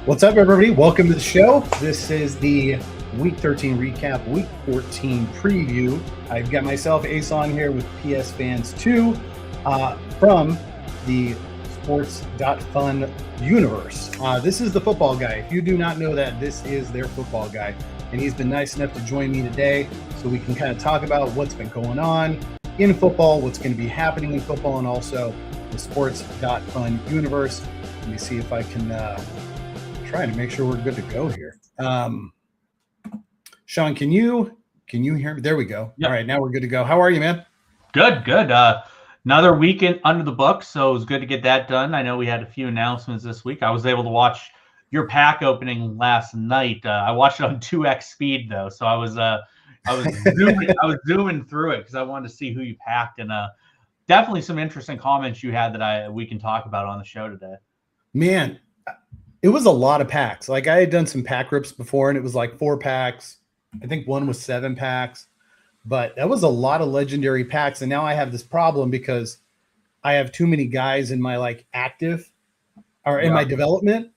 What's up, everybody? Welcome to the show. This is the Week 13 recap, Week 14 preview. I've got myself, Ace, on here with PS Fans 2 from the Sports.fun universe. This is the football guy. If you do not know that, this is their football guy. And he's been nice enough to join me today so we can kind of talk about what's been going on in football, what's going to be happening in football, and also the Sports.fun universe. Let me see if I can trying to make sure we're good to go here. Sean, can you hear me? There we go. Yep. All right, now we're good to go. How are you, man? Good. Another weekend under the books, so it was good to get that done. I know we had a few announcements this week. I was able to watch your pack opening last night. I watched it on 2x speed though, so I was zooming through it because I wanted to see who you packed, and definitely some interesting comments you had that we can talk about on the show today. Man, it was a lot of packs. Like, I had done some pack rips before, and it was like 4 packs. I think one was 7 packs, but that was a lot of legendary packs. And now I have this problem because I have too many guys in my like active or in my development.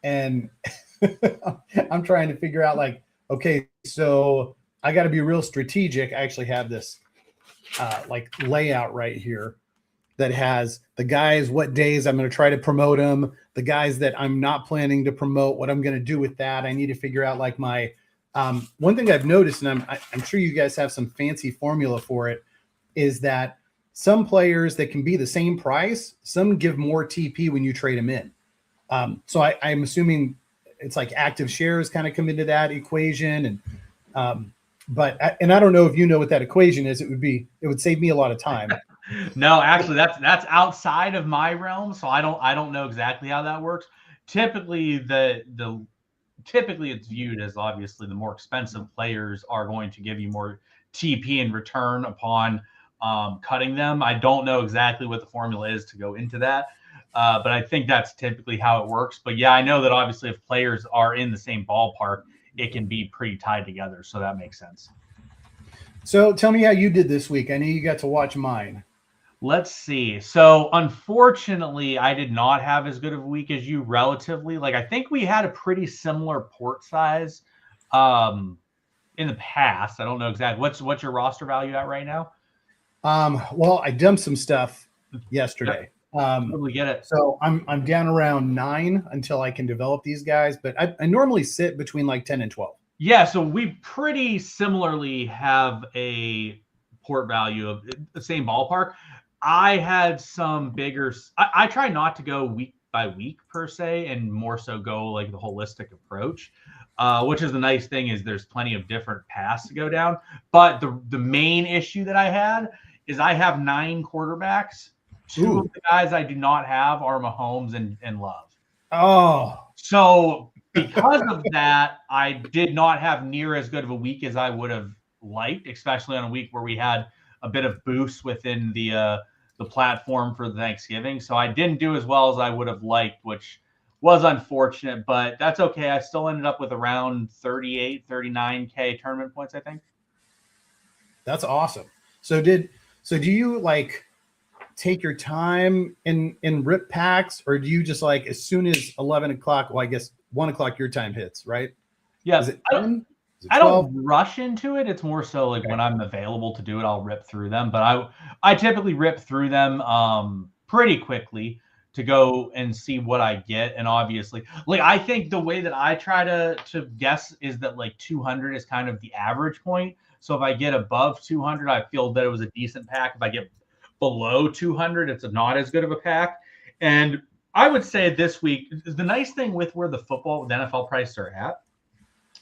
And I'm trying to figure out like, okay, so I got to be real strategic. I actually have this like layout right here that has the guys, what days I'm going to try to promote them, the guys that I'm not planning to promote, what I'm going to do with that. I need to figure out like my one thing I've noticed, and I'm sure you guys have some fancy formula for it, is that some players that can be the same price, some give more TP when you trade them in. So I'm assuming it's like active shares kind of come into that equation. And but I don't know if you know what that equation is. It would save me a lot of time. No, actually, that's outside of my realm, so I don't know exactly how that works. Typically, typically it's viewed as obviously the more expensive players are going to give you more TP in return upon cutting them. I don't know exactly what the formula is to go into that, but I think that's typically how it works. But yeah, I know that obviously if players are in the same ballpark, it can be pretty tied together, so that makes sense. So tell me how you did this week. I know you got to watch mine. Let's see. So unfortunately, I did not have as good of a week as you relatively. Like, I think we had a pretty similar port size in the past. I don't know exactly. What's your roster value at right now? Well, I dumped some stuff yesterday. Totally get it. So I'm down around 9 until I can develop these guys, but I normally sit between like 10 and 12. Yeah, so we pretty similarly have a port value of the same ballpark. I had some bigger. I try not to go week by week per se, and more so go like the holistic approach, which is the nice thing is there's plenty of different paths to go down. But the main issue that I had is I have 9 quarterbacks. 2 of the guys I do not have are Mahomes and Love. Oh, so because of that, I did not have near as good of a week as I would have liked, especially on a week where we had a bit of boost within the platform for Thanksgiving. So I didn't do as well as I would have liked, which was unfortunate, but that's okay. I still ended up with around 39K tournament points, I think. That's awesome. So do you like take your time in rip packs, or do you just like as soon as 11 o'clock, well, I guess 1 o'clock your time hits, right? Yeah. Is it 10? I don't rush into it. It's more so like when I'm available to do it, I'll rip through them. But I typically rip through them pretty quickly to go and see what I get. And obviously, like, I think the way that I try to guess is that like 200 is kind of the average point. So if I get above 200, I feel that it was a decent pack. If I get below 200, it's not as good of a pack. And I would say this week, the nice thing with where the NFL prices are at,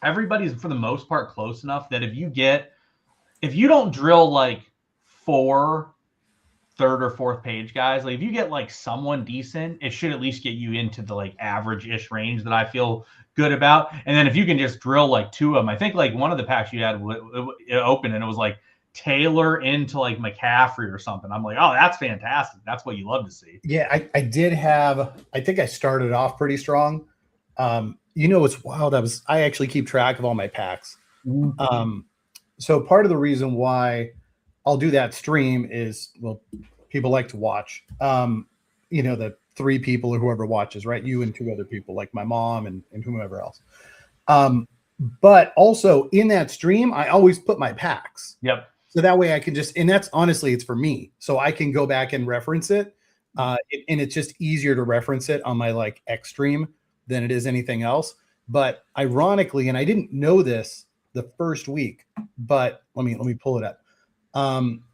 everybody's for the most part close enough that if you don't drill like 4 third or fourth page guys, like if you get like someone decent, it should at least get you into the like average-ish range that I feel good about. And then if you can just drill like 2 of them, I think like one of the packs you had it opened and it was like Taylor into like McCaffrey or something. I'm like, oh, that's fantastic. That's what you love to see. Yeah, I did have. I think I started off pretty strong. You know, it's wild. I actually keep track of all my packs. So part of the reason why I'll do that stream is, well, people like to watch. You know, the 3 people or whoever watches, right? You and 2 other people, like my mom and whomever else. But also in that stream, I always put my packs. Yep. So that way I can just, and that's honestly, it's for me. So I can go back and reference it. And it's just easier to reference it on my like X stream than it is anything else. But ironically, and I didn't know this the first week, but let me pull it up.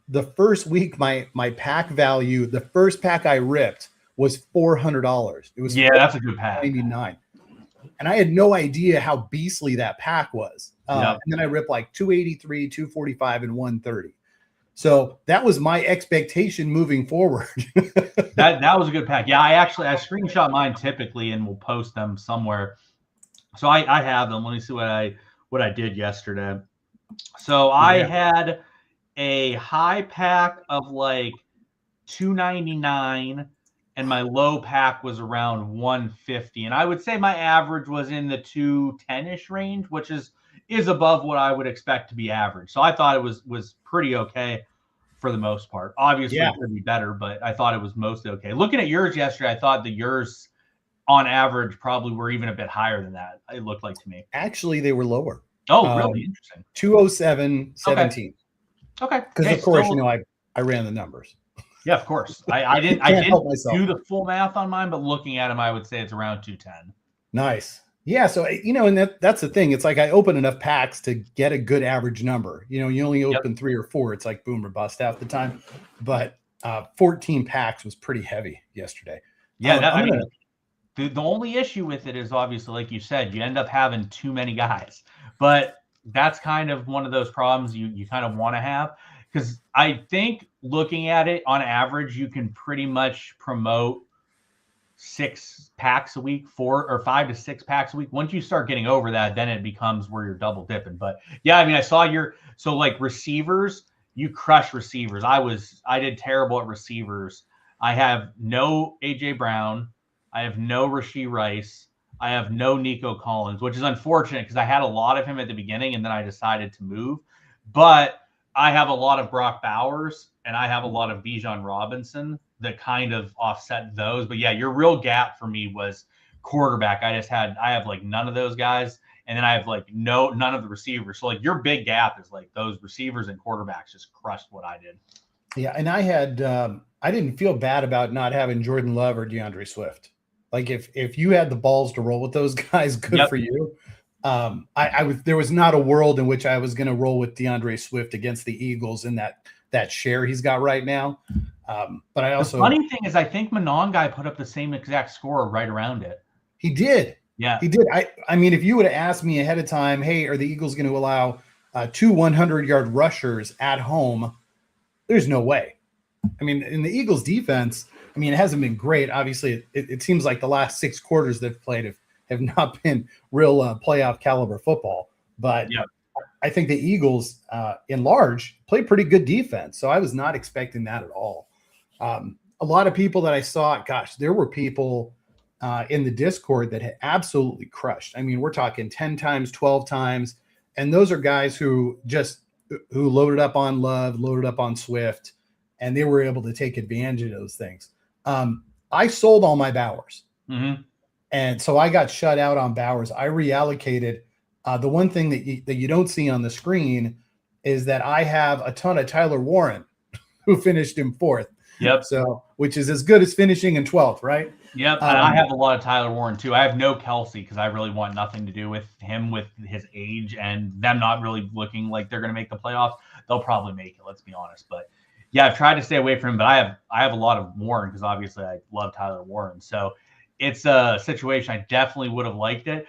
The first week, my pack value, the first pack I ripped was $400. It was that's a good pack. $99. And I had no idea how beastly that pack was. And then I ripped like 283, 245, and 130. So that was my expectation moving forward. that was a good pack. Yeah, I screenshot mine typically and we'll post them somewhere. So I have them. Let me see what I did yesterday. So I had a high pack of like 299 and my low pack was around 150. And I would say my average was in the 210-ish range, which is above what I would expect to be average. So I thought it was pretty okay for the most part. Obviously it could be better, but I thought it was mostly okay. Looking at yours yesterday, I thought yours on average probably were even a bit higher than that. It looked like to me. Actually, they were lower. Oh, really? Interesting. 207.17. Okay. Because of course, I ran the numbers. Yeah, of course. I didn't do the full math on mine, but looking at them, I would say it's around 210. Nice. Yeah. So, and that's the thing. It's like I open enough packs to get a good average number. You only open 3 or 4. It's like boom or bust half the time. But 14 packs was pretty heavy yesterday. Yeah. The only issue with it is obviously, like you said, you end up having too many guys. But that's kind of one of those problems you kind of want to have. Because I think looking at it on average, you can pretty much promote 6 packs a week, 4 or 5 to 6 packs a week. Once you start getting over that, then it becomes where you're double dipping. But yeah, I mean, I saw so like receivers, you crush receivers. I did terrible at receivers. I have no AJ Brown. I have no Rashee Rice. I have no Nico Collins, which is unfortunate because I had a lot of him at the beginning and then I decided to move. But I have a lot of Brock Bowers and I have a lot of Bijan Robinson that kind of offset those. But yeah, your real gap for me was quarterback. I have like none of those guys. And then I have like none of the receivers. So like your big gap is like those receivers and quarterbacks just crushed what I did. Yeah. And I had, I didn't feel bad about not having Jordan Love or DeAndre Swift. Like if you had the balls to roll with those guys, good for you. There was not a world in which I was going to roll with DeAndre Swift against the Eagles in that share he's got right now. But I also, the funny thing is, I think Monongai put up the same exact score right around it. He did. Yeah, he did. I mean, if you would have asked me ahead of time, hey, are the Eagles going to allow 2 100-yard rushers at home? There's no way. I mean, in the Eagles defense, I mean, it hasn't been great. Obviously, it seems like the last 6 quarters they've played have not been real playoff caliber football. But I think the Eagles, in large, play pretty good defense. So I was not expecting that at all. A lot of people that I saw, gosh, there were people in the Discord that had absolutely crushed. I mean, we're talking 10 times, 12 times. And those are guys who loaded up on Love, loaded up on Swift, and they were able to take advantage of those things. I sold all my Bowers. Mm-hmm. And so I got shut out on Bowers. I reallocated. The one thing that you don't see on the screen is that I have a ton of Tyler Warren, who finished in 4th. Yep. So, which is as good as finishing in 12th, right? Yep. And I have a lot of Tyler Warren too. I have no Kelsey because I really want nothing to do with him with his age and them not really looking like they're going to make the playoffs. They'll probably make it. Let's be honest. But yeah, I've tried to stay away from him, but I have a lot of Warren because obviously I love Tyler Warren. So it's a situation I definitely would have liked it.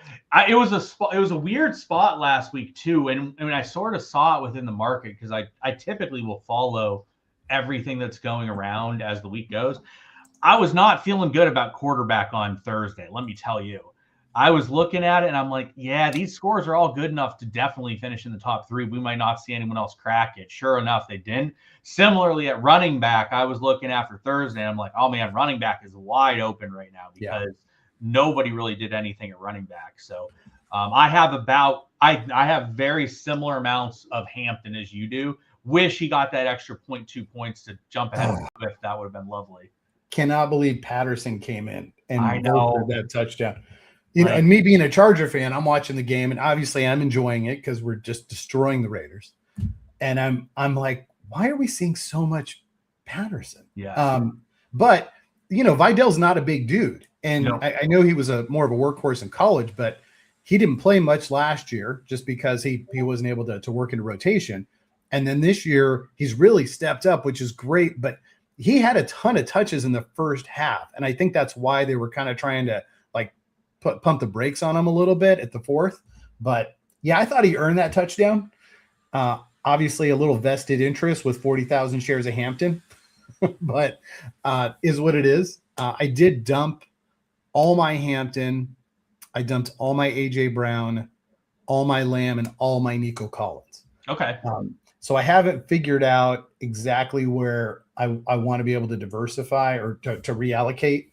It was a weird spot last week too, and I mean I sort of saw it within the market because I typically will follow everything that's going around as the week goes. I was not feeling good about quarterback on Thursday. Let me tell you. I was looking at it and I'm like, yeah, these scores are all good enough to definitely finish in the top 3. We might not see anyone else crack it. Sure enough, they didn't. Similarly, at running back, I was looking after Thursday. I'm like, oh man, running back is wide open right now because nobody really did anything at running back. So I have very similar amounts of Hampton as you do. Wish he got that extra 0.2 points to jump ahead of Swift. That would have been lovely. cannot believe Patterson came in I and know that touchdown. You know, and me being a Charger fan, I'm watching the game, and obviously I'm enjoying it because we're just destroying the Raiders. And I'm like, why are we seeing so much Patterson? Yeah. But you know, Vidal's not a big dude, and I know he was more of a workhorse in college, but he didn't play much last year just because he wasn't able to work into rotation. And then this year he's really stepped up, which is great. But he had a ton of touches in the first half, and I think that's why they were kind of trying to like pump the brakes on him a little bit at the fourth. But yeah, I thought he earned that touchdown. Obviously, a little vested interest with 40,000 shares of Hampton, but is what it is. I did dump all my Hampton. I dumped all my AJ Brown, all my Lamb, and all my Nico Collins. Okay. So I haven't figured out exactly where I want to be able to diversify or to reallocate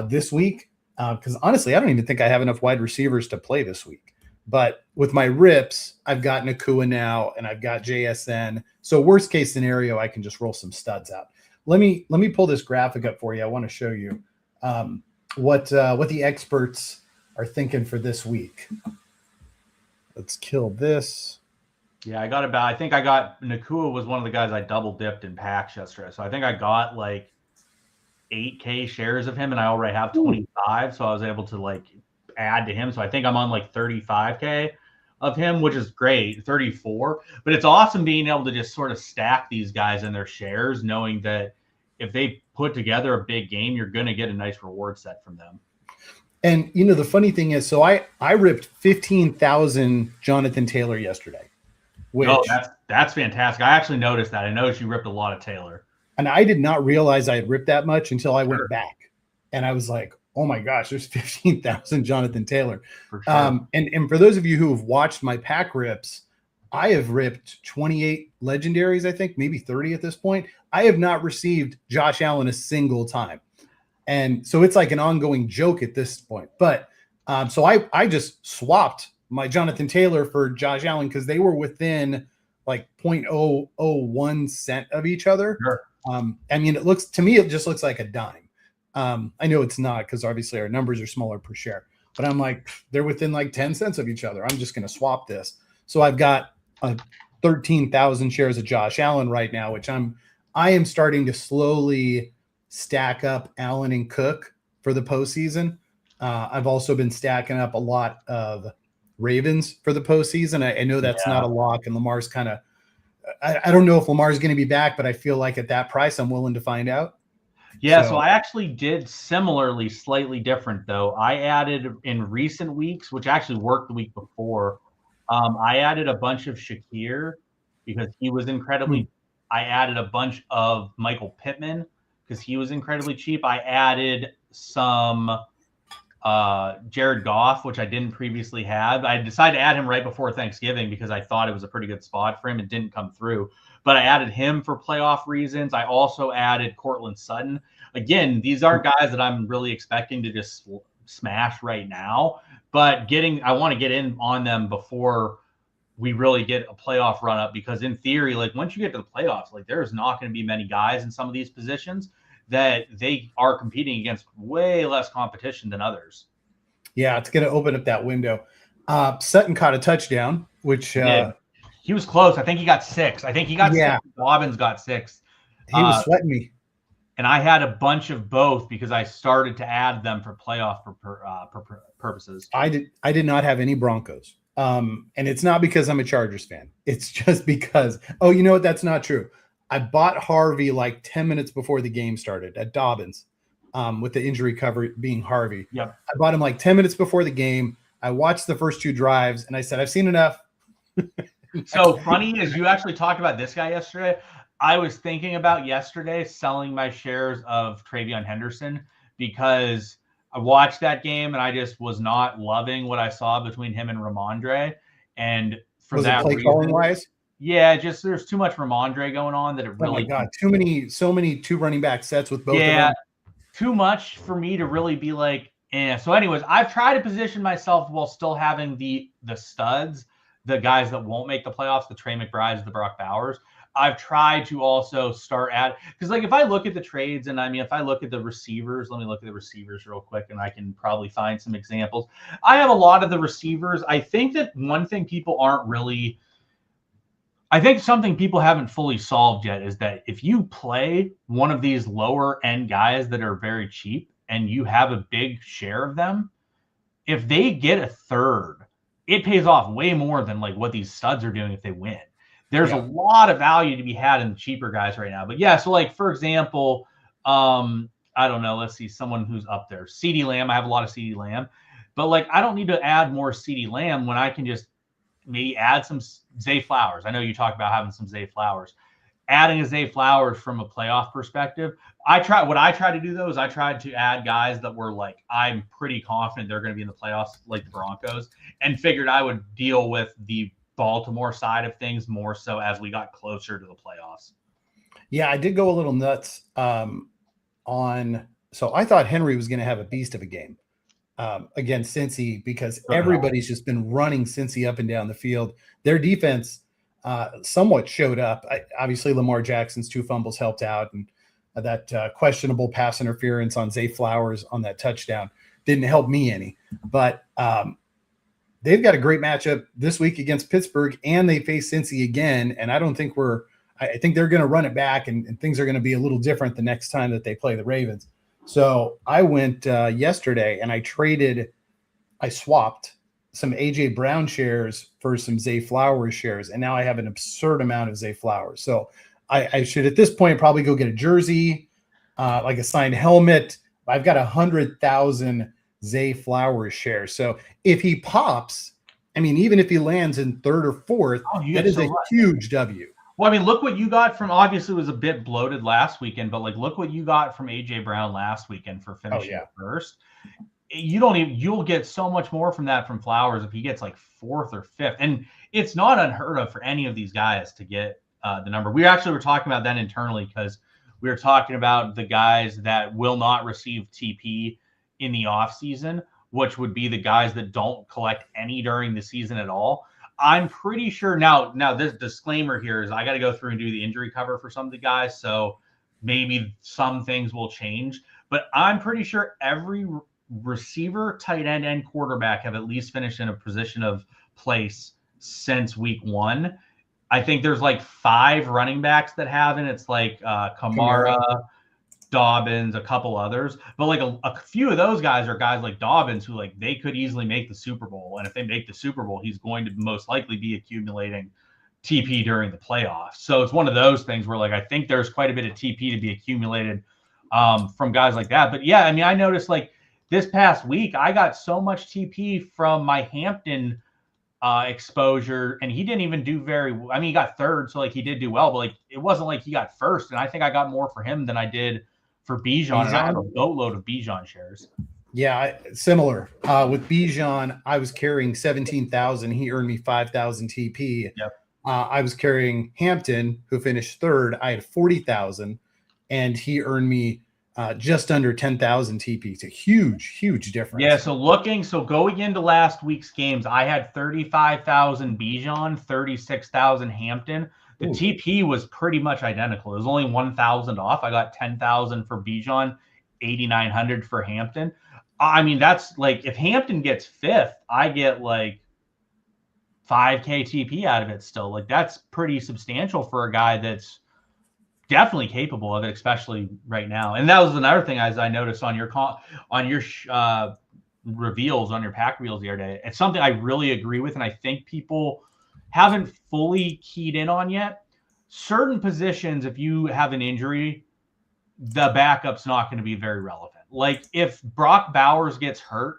this week. Because honestly, I don't even think I have enough wide receivers to play this week. But with my rips, I've got Nakua now, and I've got JSN. So worst case scenario, I can just roll some studs out. Let me pull this graphic up for you. I want to show you what the experts are thinking for this week. Let's kill this. Yeah, I think I got Nakua was one of the guys I double dipped in packs yesterday. So I think I got like 8K shares of him, and I already have 25. So I was able to like add to him. So I think I'm on like 35K of him, which is great, 34. But it's awesome being able to just sort of stack these guys in their shares, knowing that if they put together a big game, you're going to get a nice reward set from them. And, you know, the funny thing is, so I ripped 15,000 Jonathan Taylor yesterday. Which, that's fantastic. I actually noticed that. I noticed you ripped a lot of Taylor. And I did not realize I had ripped that much until I went back. And I was like, oh my gosh, there's 15,000 Jonathan Taylor. For sure. And for those of you who have watched my pack rips, I have ripped 28 legendaries, I think, maybe 30 at this point. I have not received Josh Allen a single time. And so it's like an ongoing joke at this point. But so I just swapped my Jonathan Taylor for Josh Allen because they were within like 0.001 cent of each other. Sure. I mean, it just looks like a dime. I know it's not because obviously our numbers are smaller per share, but I'm like, they're within like 10 cents of each other. I'm just going to swap this. So I've got 13,000 shares of Josh Allen right now, which I am starting to slowly stack up Allen and Cook for the postseason. I've also been stacking up a lot of Ravens for the postseason. I know that's not a lock, and Lamar's kind of, I don't know if Lamar's going to be back, but I feel like at that price, I'm willing to find out. Yeah, so I actually did similarly, slightly different though. I added in recent weeks, which actually worked the week before. I added a bunch of Shakir because he was incredibly. I added a bunch of Michael Pittman because he was incredibly cheap. I added some Jared Goff, which I didn't previously have. I decided to add him right before Thanksgiving because I thought it was a pretty good spot for him. It didn't come through, but I added him for playoff reasons. I also added Cortland Sutton. Again, these aren't guys that I'm really expecting to just smash right now, but I want to get in on them before we really get a playoff run up, because in theory, like once you get to the playoffs, like there's not going to be many guys in some of these positions that they are competing against way less competition than others. Yeah, it's going to open up that window. Sutton caught a touchdown, which he was close. I think he got 6. I think he got 6. Dobbins got 6. He was sweating me. And I had a bunch of both because I started to add them for playoff purposes. I did not have any Broncos. And it's not because I'm a Chargers fan. It's just because, you know what? That's not true. I bought Harvey like 10 minutes before the game started at Dobbins, with the injury cover being Harvey. Yep. I bought him like 10 minutes before the game. I watched the first 2 drives and I said, I've seen enough. So funny is you actually talked about this guy yesterday. I was thinking about yesterday selling my shares of Travion Henderson because I watched that game and I just was not loving what I saw between him and Ramondre. And for that play calling wise? Yeah, just there's too much Ramondre going on that it really. Oh my God, so many 2 running back sets with both of them. Yeah, too much for me to really be like, So anyways, I've tried to position myself while still having the studs, the guys that won't make the playoffs, the Trey McBrides, the Brock Bowers. I've tried to also start because like if I look at the trades and if I look at the receivers, let me look at the receivers real quick and I can probably find some examples. I have a lot of the receivers. I think that one thing people aren't really, I think something people haven't fully solved yet is that if you play one of these lower end guys that are very cheap and you have a big share of them, if they get a third, it pays off way more than like what these studs are doing if they win. There's a lot of value to be had in the cheaper guys right now. But yeah, so like for example, I don't know, let's see, someone who's up there. CeeDee Lamb, I have a lot of CeeDee Lamb, but like I don't need to add more CeeDee Lamb when I can just maybe add some Zay Flowers. I know you talked about having some Zay Flowers. Adding a Zay Flowers from a playoff perspective, I tried to do though is I tried to add guys that were like, I'm pretty confident they're going to be in the playoffs, like the Broncos, and figured I would deal with the Baltimore side of things more so as we got closer to the playoffs. Yeah, I did go a little nuts so I thought Henry was going to have a beast of a game against Cincy because everybody's just been running Cincy up and down the field. Their defense somewhat showed up. Obviously, Lamar Jackson's 2 fumbles helped out, and that questionable pass interference on Zay Flowers on that touchdown didn't help me any. But they've got a great matchup this week against Pittsburgh, and they face Cincy again. And I don't think I think they're going to run it back, and things are going to be a little different the next time that they play the Ravens. So I went yesterday and I swapped some AJ Brown shares for some Zay Flowers shares, and now I have an absurd amount of Zay Flowers. So I should at this point probably go get a jersey, like a signed helmet. I've got 100,000 Zay Flowers shares. So if he pops, I mean, even if he lands in 3rd or 4th, that is a huge W. Well, I mean, look what you got from, obviously it was a bit bloated last weekend, but like, look what you got from AJ Brown last weekend for finishing first. You'll get so much more from that from Flowers if he gets like 4th or 5th. And it's not unheard of for any of these guys to get the number. We actually were talking about that internally because we were talking about the guys that will not receive TP in the offseason, which would be the guys that don't collect any during the season at all. I'm pretty sure now this disclaimer here is I got to go through and do the injury cover for some of the guys. So maybe some things will change, but I'm pretty sure every receiver, tight end, and quarterback have at least finished in a position of place since week 1. I think there's like 5 running backs that haven't. It's like Kamara, Dobbins, a couple others, but like a few of those guys are guys like Dobbins who like they could easily make the Super Bowl, and if they make the Super Bowl, he's going to most likely be accumulating TP during the playoffs. So it's one of those things where like I think there's quite a bit of TP to be accumulated from guys like that. But yeah, I mean, I noticed like this past week I got so much TP from my Hampton exposure, and he didn't even do he got 3rd, so like he did do well, but like it wasn't like he got 1st, and I think I got more for him than I did for Bijan, and I had a boatload of Bijan shares. Yeah, similar. With Bijan, I was carrying 17,000. He earned me 5,000 TP. Yep. I was carrying Hampton, who finished 3rd. I had 40,000, and he earned me just under 10,000 TP. It's a huge difference. Yeah, so going into last week's games, I had 35,000 Bijan, 36,000 Hampton. The TP was pretty much identical. It was only 1,000 off. I got 10,000 for Bijan, 8,900 for Hampton. I mean, that's like if Hampton gets 5th, I get like 5K TP out of it still. Like that's pretty substantial for a guy that's definitely capable of it, especially right now. And that was another thing as I noticed on your reveals on your pack reveals the other day. It's something I really agree with, and I think people haven't fully keyed in on yet. Certain positions, if you have an injury, the backup's not going to be very relevant. Like if Brock Bowers gets hurt,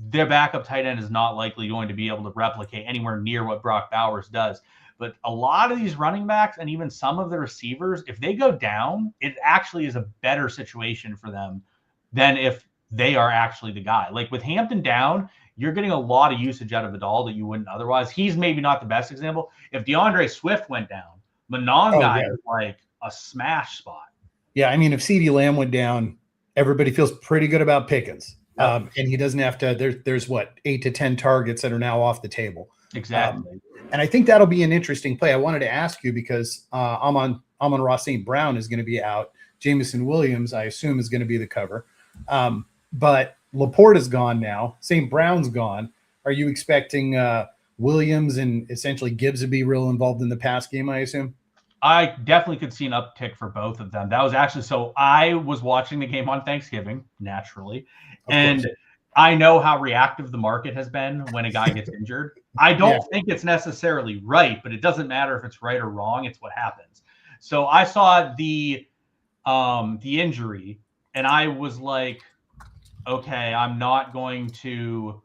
their backup tight end is not likely going to be able to replicate anywhere near what Brock Bowers does. But a lot of these running backs and even some of the receivers, if they go down, it actually is a better situation for them than if they are actually the guy. Like with Hampton down, you're getting a lot of usage out of Vidal that you wouldn't otherwise. He's maybe not the best example. If DeAndre Swift went down, Monongai is like a smash spot. Yeah, I mean, if CeeDee Lamb went down, everybody feels pretty good about Pickens. And he doesn't have to. There's what 8 to 10 targets that are now off the table. Exactly. And I think that'll be an interesting play. I wanted to ask you because Amon-Ra St. Brown is going to be out. Jameson Williams, I assume, is going to be the cover. But Laporte is gone now. St. Brown's gone. Are you expecting Williams and essentially Gibbs to be real involved in the pass game, I assume? I definitely could see an uptick for both of them. That was actually, so I was watching the game on Thanksgiving, naturally, and I know how reactive the market has been when a guy gets injured. I don't think it's necessarily right, but it doesn't matter if it's right or wrong. It's what happens. So I saw the injury, and I was like, okay, I'm not going to.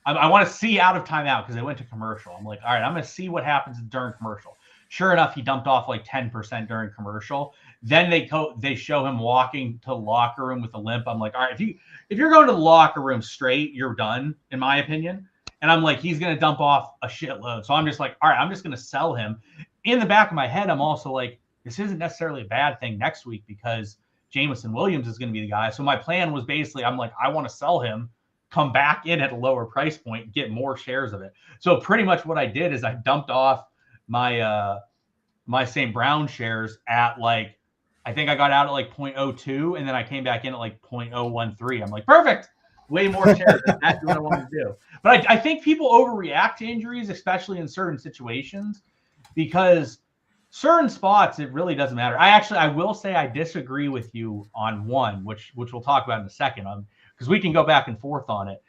I want to see out of timeout because they went to commercial. I'm like, all right, I'm going to see what happens during commercial. Sure enough, he dumped off like 10% during commercial. Then they show him walking to the locker room with a limp. I'm like, all right, if you're going to the locker room straight, you're done, in my opinion. And I'm like, he's going to dump off a shitload. So I'm just like, all right, I'm just going to sell him. In the back of my head, I'm also like, this isn't necessarily a bad thing next week because Jameson Williams is going to be the guy. So my plan was basically, I'm like, I want to sell him, come back in at a lower price point, get more shares of it. So pretty much what I did is I dumped off my my St. Brown shares at like, I think I got out at like 0.02 and then I came back in at like 0.013. I'm like, perfect, way more shares. That's what I wanted to do. But I think people overreact to injuries, especially in certain situations, because certain spots it really doesn't matter. I will say I disagree with you on one, which we'll talk about in a second, because we can go back and forth on it.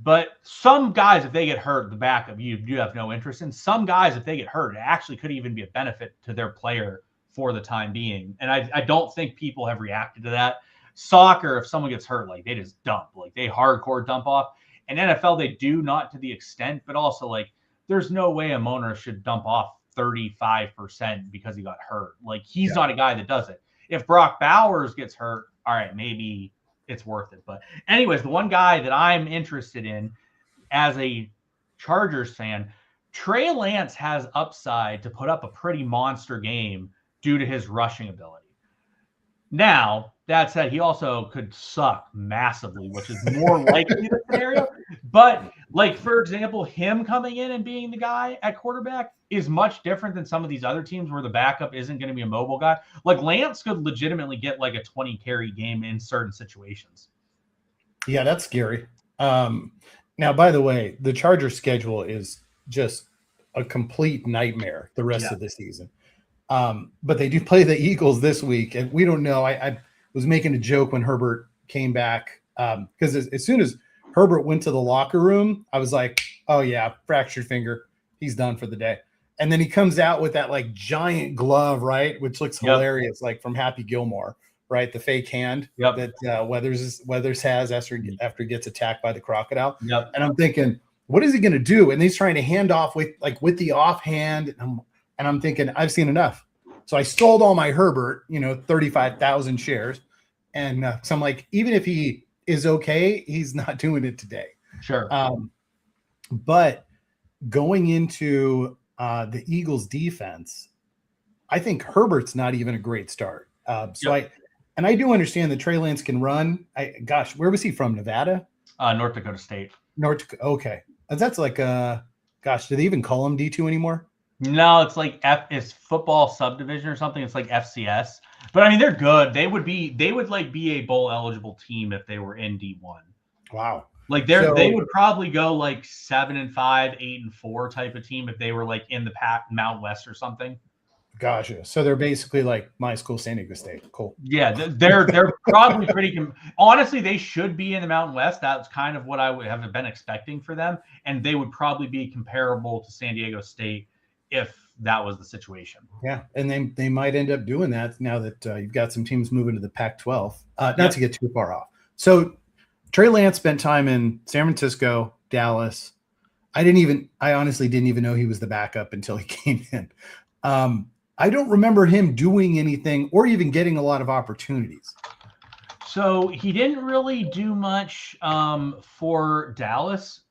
But some guys, if they get hurt, the backup you have no interest in. Some guys, if they get hurt, it actually could even be a benefit to their player for the time being. And I don't think people have reacted to that. Soccer, if someone gets hurt, like they just dump, like they hardcore dump off. And NFL, they do not to the extent, but also like there's no way a Mona should dump off 35% because he got hurt. Like he's not a guy that does it. If Brock Bowers gets hurt, all right, maybe it's worth it. But anyways, the one guy that I'm interested in as a Chargers fan, Trey Lance has upside to put up a pretty monster game due to his rushing ability. Now, that said, he also could suck massively, which is more likely the scenario. But, like, for example, him coming in and being the guy at quarterback is much different than some of these other teams where the backup isn't going to be a mobile guy. Like, Lance could legitimately get, like, a 20-carry game in certain situations. Yeah, that's scary. Now, by the way, the Chargers schedule is just a complete nightmare the rest of the season. But they do play the Eagles this week, and we don't know. I was making a joke when Herbert came back because as soon as Herbert went to the locker room, I was like, oh, yeah, fractured finger. He's done for the day. And then he comes out with that like giant glove, right, which looks hilarious, like from Happy Gilmore, right, the fake hand that Weathers has after he gets attacked by the crocodile. And I'm thinking, what is he going to do? And he's trying to hand off with the offhand, and I'm thinking, I've seen enough. So I sold all my Herbert, 35,000 shares. And so I'm like, even if he is okay, he's not doing it today. Sure. But going into the Eagles defense, I think Herbert's not even a great start. I do understand that Trey Lance can run. Where was he from? Nevada? North Dakota State. Okay. That's like, do they even call him D2 anymore? No, it's like it's football subdivision or something. It's like FCS. But I mean, they're good. They would be a bowl eligible team if they were in D1. Wow. Like they would probably go like 7-5, 8-4 type of team if they were like in the Mountain West or something. Gotcha. So they're basically like my school, San Diego State. Cool. Yeah, they're probably pretty. Honestly, they should be in the Mountain West. That's kind of what I would have been expecting for them, and they would probably be comparable to San Diego State if that was the situation. Yeah, and they might end up doing that now that you've got some teams moving to the Pac-12. Not to get too far off. So Trey Lance spent time in San Francisco, Dallas. I honestly didn't even know he was the backup until he came in. I don't remember him doing anything or even getting a lot of opportunities. So he didn't really do much for Dallas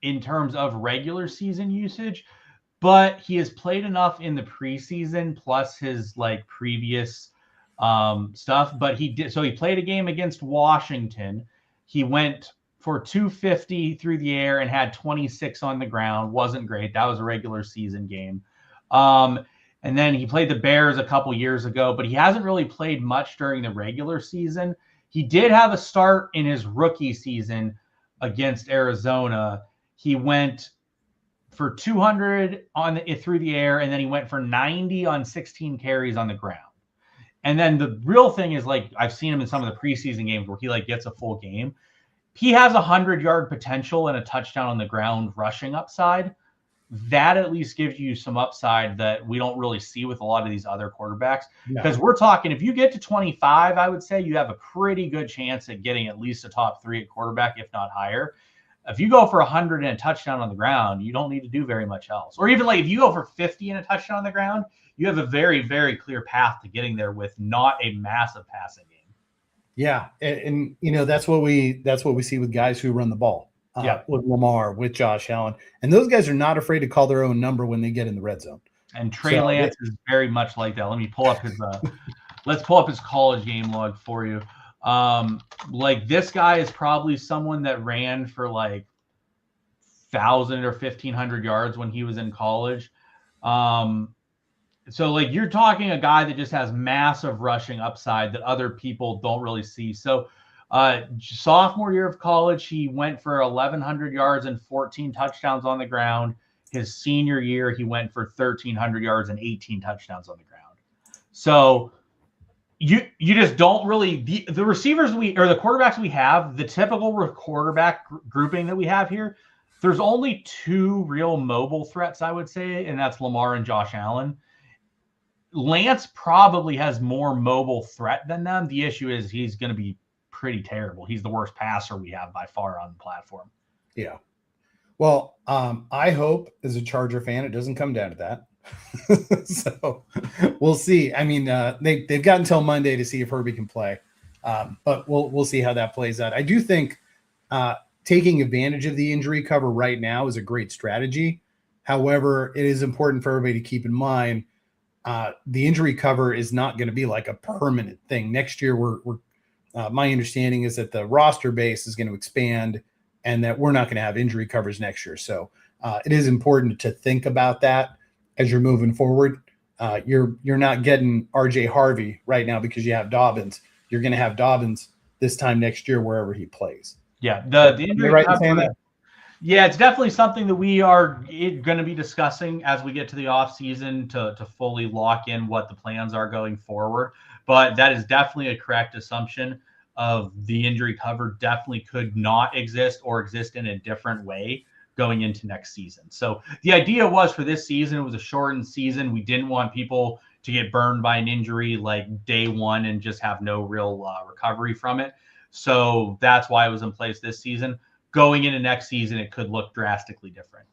in terms of regular season usage. But he has played enough in the preseason, plus his like previous stuff. But he did. So he played a game against Washington. He went for 250 through the air and had 26 on the ground. Wasn't great. That was a regular season game. And then he played the Bears a couple years ago, but he hasn't really played much during the regular season. He did have a start in his rookie season against Arizona. He went for 200 through the air, and then he went for 90 on 16 carries on the ground. And then the real thing is, like, I've seen him in some of the preseason games where he like gets a full game. He has 100-yard potential and a touchdown on the ground rushing upside. That at least gives you some upside that we don't really see with a lot of these other quarterbacks. Because we're talking, if you get to 25, I would say you have a pretty good chance at getting at least a top 3 at quarterback, if not higher. If you go for 100 and a touchdown on the ground, you don't need to do very much else. Or even like if you go for 50 and a touchdown on the ground, you have a very, very clear path to getting there with not a massive passing game. Yeah, and you know that's what we see with guys who run the ball. With Lamar, with Josh Allen, and those guys are not afraid to call their own number when they get in the red zone. And Trey Lance is very much like that. Let me pull up his let's pull up his college game log for you. Like this guy is probably someone that ran for like 1,000 or 1,500 yards when he was in college. So like you're talking a guy that just has massive rushing upside that other people don't really see. So sophomore year of college, he went for 1,100 yards and 14 touchdowns on the ground. His senior year, he went for 1,300 yards and 18 touchdowns on the ground. So you just don't really the receivers or the quarterbacks we have, the typical quarterback grouping that we have here. There's only 2 real mobile threats, I would say, and that's Lamar and Josh Allen. Lance probably has more mobile threat than them. The issue is he's going to be pretty terrible. He's the worst passer we have by far on the platform. Yeah. Well, I hope as a Charger fan, it doesn't come down to that. So we'll see. I mean, they've got until Monday to see if Herbie can play. But we'll see how that plays out. I do think taking advantage of the injury cover right now is a great strategy. However, it is important for everybody to keep in mind the injury cover is not going to be like a permanent thing. Next year, my understanding is that the roster base is going to expand and that we're not going to have injury covers next year. So it is important to think about that as you're moving forward. You're not getting RJ Harvey right now because you have Dobbins. You're going to have Dobbins this time next year wherever he plays. Yeah, the injury cover. Yeah, it's definitely something that we are going to be discussing as we get to the offseason to fully lock in what the plans are going forward. But that is definitely a correct assumption of the injury cover definitely could not exist or exist in a different way going into next season. So the idea was for this season, it was a shortened season. We didn't want people to get burned by an injury like day one and just have no real recovery from it. So that's why it was in place this season. Going into next season, it could look drastically different.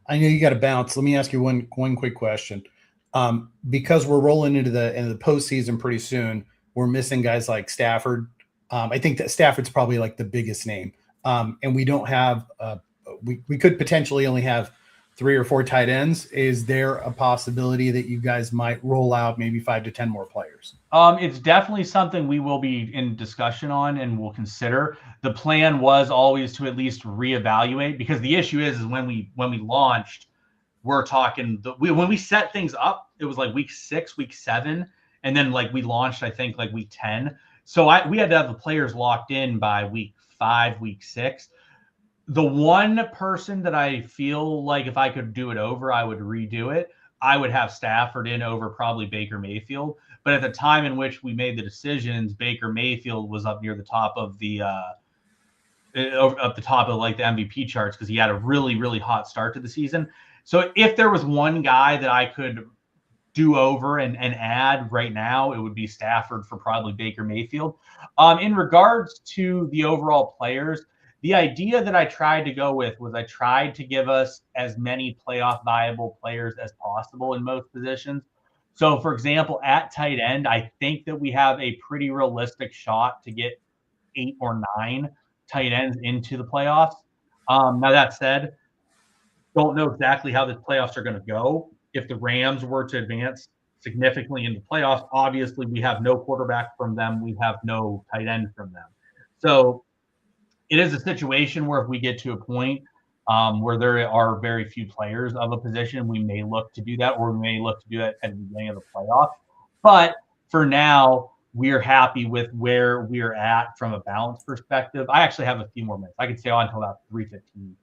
I know you got to bounce. Let me ask you one quick question. Because we're rolling into the postseason pretty soon, we're missing guys like Stafford. I think that Stafford's probably like the biggest name. And we don't have we could potentially only have 3 or 4 tight ends. Is there a possibility that you guys might roll out maybe 5 to 10 more players? It's definitely something we will be in discussion on and we'll consider. The plan was always to at least reevaluate, because the issue is when we launched, we're talking when we set things up, it was like week 6, week 7, and then like we launched, I think like week 10. So we had to have the players locked in by week 5, week 6. The one person that I feel like if I could do it over, I would redo it. I would have Stafford in over probably Baker Mayfield. But at the time in which we made the decisions, Baker Mayfield was up near the top of the like the MVP charts because he had a really, really hot start to the season. So if there was one guy that I could do over and add right now, it would be Stafford for probably Baker Mayfield. In regards to the overall players, the idea that I tried to go with was I tried to give us as many playoff viable players as possible in most positions. So, for example, at tight end, I think that we have a pretty realistic shot to get 8 or 9 tight ends into the playoffs. Now, that said, don't know exactly how the playoffs are going to go. If the Rams were to advance significantly in the playoffs. Obviously, we have no quarterback from them. We have no tight end from them. So it is a situation where if we get to a point where there are very few players of a position, we may look to do that, or we may look to do that at the beginning of the playoffs. But for now, we're happy with where we're at from a balance perspective. I actually have a few more minutes. I could stay on until about 3:15.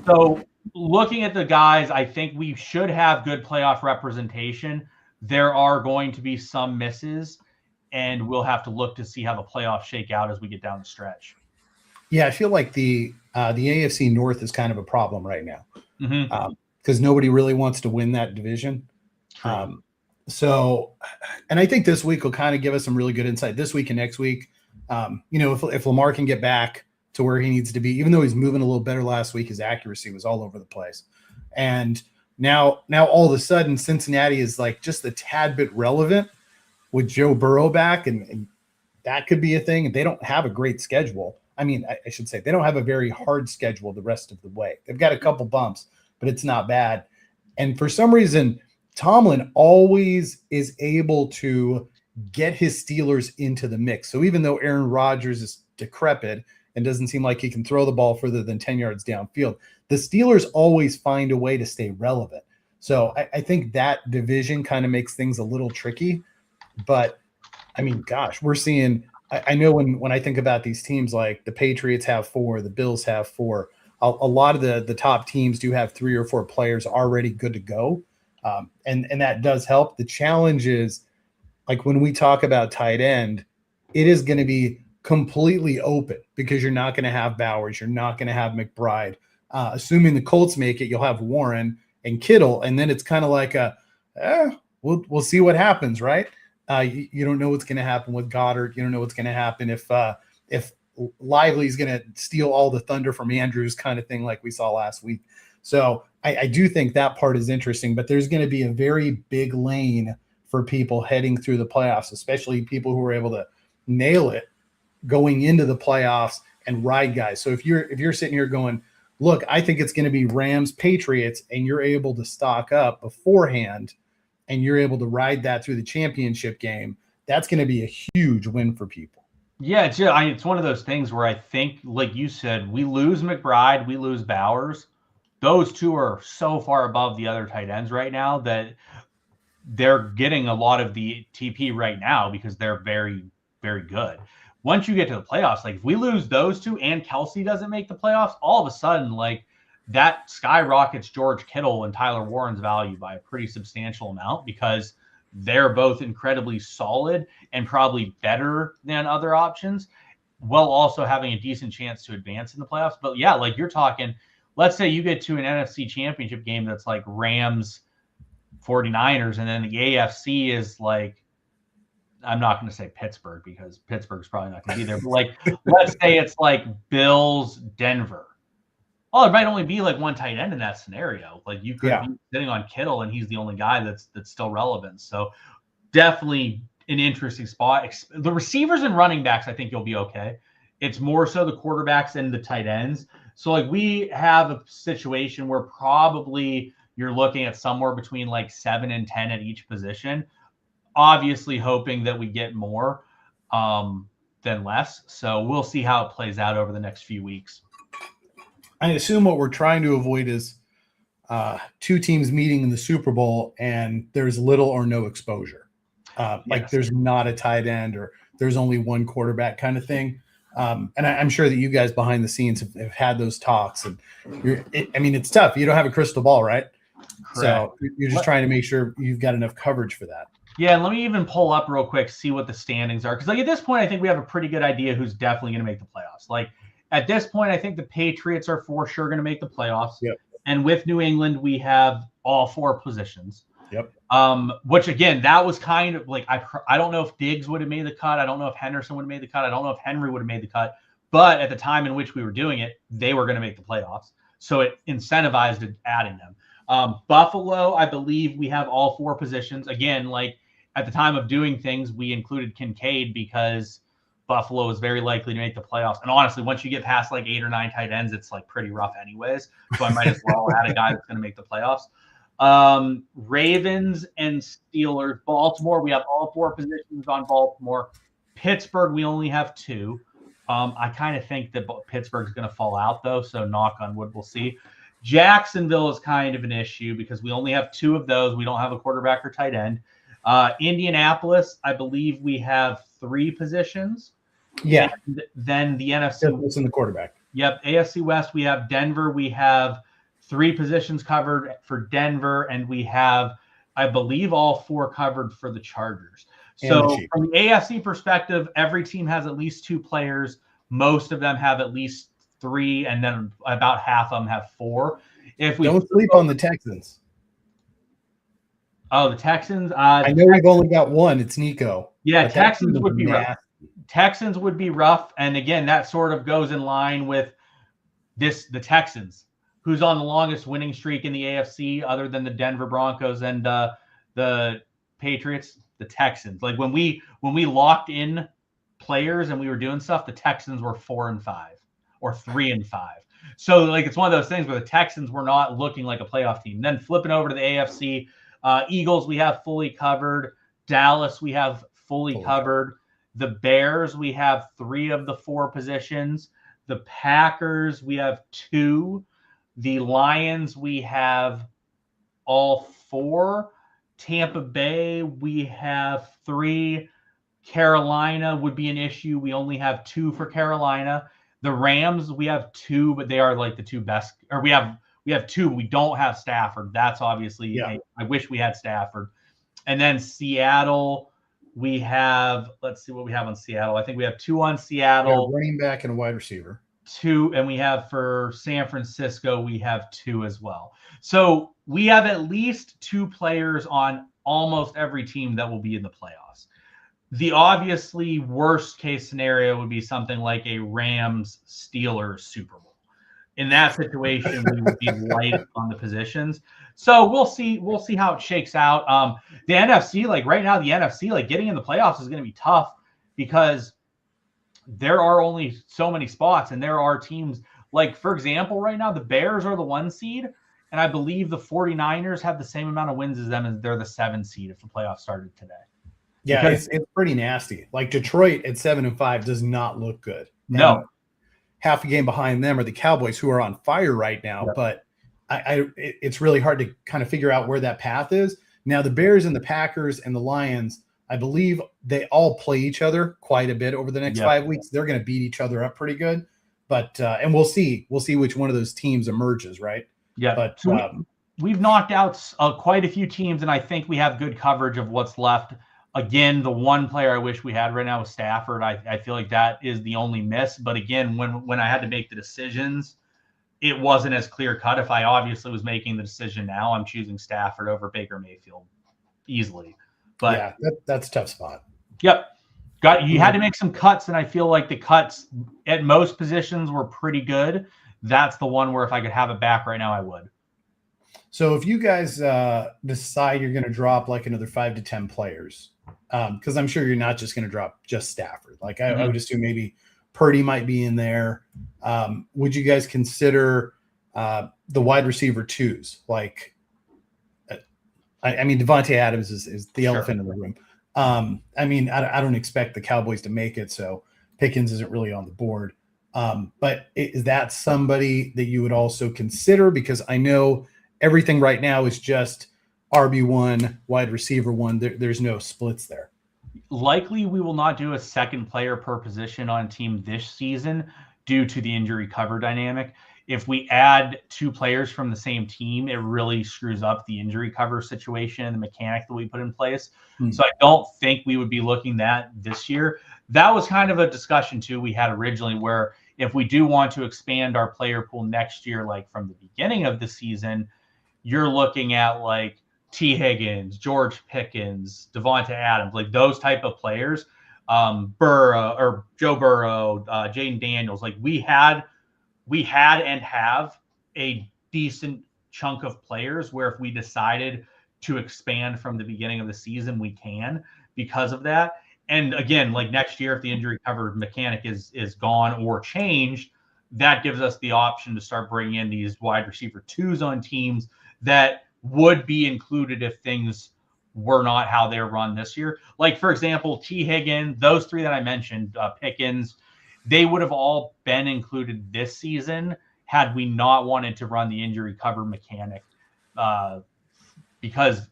So looking at the guys, I think we should have good playoff representation. There are going to be some misses, and we'll have to look to see how the playoffs shake out as we get down the stretch. Yeah, I feel like the AFC North is kind of a problem right now because nobody really wants to win that division. So, and I think this week will kind of give us some really good insight. This week and next week, if Lamar can get back to where he needs to be, even though he's moving a little better last week, his accuracy was all over the place. And now all of a sudden, Cincinnati is like just a tad bit relevant with Joe Burrow back, and that could be a thing. They don't have a great schedule. I mean, I should say they don't have a very hard schedule the rest of the way. They've got a couple bumps, but it's not bad. And for some reason, Tomlin always is able to get his Steelers into the mix. So even though Aaron Rodgers is decrepit and doesn't seem like he can throw the ball further than 10 yards downfield, the Steelers always find a way to stay relevant. So I think that division kind of makes things a little tricky. But, I mean, gosh, we're seeing – I know when I think about these teams, like the Patriots have 4, the Bills have 4. A lot of the top teams do have 3 or 4 players already good to go. And that does help. The challenge is, like when we talk about tight end, it is going to be completely open because you're not going to have Bowers. You're not going to have McBride. Assuming the Colts make it, you'll have Warren and Kittle. And then it's kind of like we'll see what happens, right? You don't know what's going to happen with Goddard. You don't know what's going to happen if Lively's going to steal all the thunder from Andrews, kind of thing like we saw last week. So I do think that part is interesting, but there's going to be a very big lane for people heading through the playoffs, especially people who are able to nail it going into the playoffs and ride guys. So if you're sitting here going, look, I think it's going to be Rams Patriots, and you're able to stock up beforehand and you're able to ride that through the championship game, that's going to be a huge win for people. Yeah, it's one of those things where I think, like you said, we lose McBride, we lose Bowers. Those two are so far above the other tight ends right now that they're getting a lot of the TP right now because they're very, very good. Once you get to the playoffs, like if we lose those two and Kelsey doesn't make the playoffs, all of a sudden, like that skyrockets George Kittle and Tyler Warren's value by a pretty substantial amount because they're both incredibly solid and probably better than other options, while also having a decent chance to advance in the playoffs. But yeah, like you're talking, let's say you get to an NFC championship game that's like Rams 49ers, and then the AFC is like, I'm not going to say Pittsburgh because Pittsburgh's probably not going to be there, but like, let's say it's like Bills, Denver. Well, there might only be like one tight end in that scenario. Like you could be sitting on Kittle and he's the only guy that's still relevant. So definitely an interesting spot. The receivers and running backs, I think you'll be okay. It's more so the quarterbacks and the tight ends. So like we have a situation where probably you're looking at somewhere between like 7 and 10 at each position, obviously hoping that we get more than less. So we'll see how it plays out over the next few weeks. I assume what we're trying to avoid is 2 teams meeting in the Super Bowl and there's little or no exposure. Like there's not a tight end or there's only one quarterback kind of thing. And I'm sure that you guys behind the scenes have had those talks. And it's tough. You don't have a crystal ball, right? Correct. So you're just trying to make sure you've got enough coverage for that. Yeah, and let me even pull up real quick, see what the standings are. Because like at this point, I think we have a pretty good idea who's definitely going to make the playoffs. Like at this point, I think the Patriots are for sure going to make the playoffs. Yep. And with New England, we have all 4 positions. Yep. Which again, that was kind of like I don't know if Diggs would have made the cut. I don't know if Henderson would have made the cut. I don't know if Henry would have made the cut. But at the time in which we were doing it, they were going to make the playoffs. So it incentivized adding them. Buffalo, I believe we have all 4 positions. Again, like at the time of doing things, we included Kincaid because Buffalo is very likely to make the playoffs. And honestly, once you get past like 8 or 9 tight ends, it's like pretty rough anyways. So I might as well add a guy that's going to make the playoffs. Ravens and Steelers. Baltimore, we have all 4 positions on Baltimore. Pittsburgh, we only have 2. I kind of think that Pittsburgh's going to fall out, though, so knock on wood, we'll see. Jacksonville is kind of an issue because we only have 2 of those. We don't have a quarterback or tight end. Indianapolis, I believe we have 3 positions. Yeah. And then the NFC. What's in the quarterback? Yep. AFC West, we have Denver. We have 3 positions covered for Denver, and we have, I believe, all 4 covered for the Chargers. So from the AFC perspective, every team has at least 2 players. Most of them have at least 3, and then about half of them have 4. If we don't sleep on the Texans. Oh, the Texans. I know we've only got 1. It's Nico. Yeah, Texans would be rough. Texans would be rough, and again, that sort of goes in line with the Texans, who's on the longest winning streak in the AFC, other than the Denver Broncos and the Patriots. The Texans, like when we locked in players and we were doing stuff, the Texans were 4-5 or 3-5. So like it's one of those things where the Texans were not looking like a playoff team. Then flipping over to the AFC, Eagles we have fully covered. Dallas we have fully covered. The Bears we have 3 of the 4 positions. The Packers we have 2. The Lions we have all 4. Tampa Bay, we have 3. Carolina would be an issue. We only have 2 for Carolina. The Rams, we have 2, but they are like the 2 best. Or we have 2. We don't have Stafford. That's obviously. I wish we had Stafford. And then Seattle, we have. Let's see what we have on Seattle. I think we have 2 on Seattle. Running back and a wide receiver. 2, and we have for San Francisco, we have 2 as well. So we have at least 2 players on almost every team that will be in the playoffs. The obviously worst case scenario would be something like a Rams-Steelers Super Bowl. In that situation, we would be light on the positions. So we'll see how it shakes out. The NFC, like right now, the NFC, like getting in the playoffs is going to be tough because there are only so many spots, and there are teams like, for example, right now the Bears are the 1 seed, and I believe the 49ers have the same amount of wins as them, and they're the 7 seed if the playoffs started today. Yeah, it's pretty nasty. Like Detroit at 7-5 does not look good. No. And half a game behind them are the Cowboys, who are on fire right now. Yep. But it's really hard to kind of figure out where that path is. Now the Bears and the Packers and the Lions, I believe they all play each other quite a bit over the next 5 weeks. They're going to beat each other up pretty good, but and we'll see which one of those teams emerges, right? Yeah, but so we've knocked out quite a few teams, and I think we have good coverage of what's left. Again, the one player I wish we had right now is Stafford. I feel like that is the only miss. But again, when I had to make the decisions, it wasn't as clear cut. If I obviously was making the decision now, I'm choosing Stafford over Baker Mayfield easily. But yeah, that's a tough spot. Yep. You had to make some cuts, and I feel like the cuts at most positions were pretty good. That's the one where if I could have it back right now, I would. So if you guys decide you're going to drop like another 5 to 10 players, because I'm sure you're not just going to drop just Stafford. Like I would assume maybe Purdy might be in there. Would you guys consider the wide receiver 2s? Like, I mean, Devontae Adams is the elephant in the room. I mean, I don't expect the Cowboys to make it, so Pickens isn't really on the board. But is that somebody that you would also consider? Because I know everything right now is just RB1, wide receiver 1. There's no splits there. Likely we will not do a second player per position on team this season due to the injury cover dynamic. If we add 2 players from the same team, it really screws up the injury cover situation and the mechanic that we put in place. So I don't think we would be looking at this year. That was kind of a discussion too we had originally, where if we do want to expand our player pool next year, like from the beginning of the season, you're looking at like T. Higgins, George Pickens, Devonta Adams, like those type of players, Burrow or Joe Burrow, Jaden Daniels. Like we had and have a decent chunk of players where if we decided to expand from the beginning of the season, we can because of that. And again, like next year, if the injury covered mechanic is gone or changed, that gives us the option to start bringing in these wide receiver 2s on teams that would be included if things were not how they're run this year. Like, for example, T. Higgins, those three that I mentioned, Pickens, they would have all been included this season had we not wanted to run the injury cover mechanic, because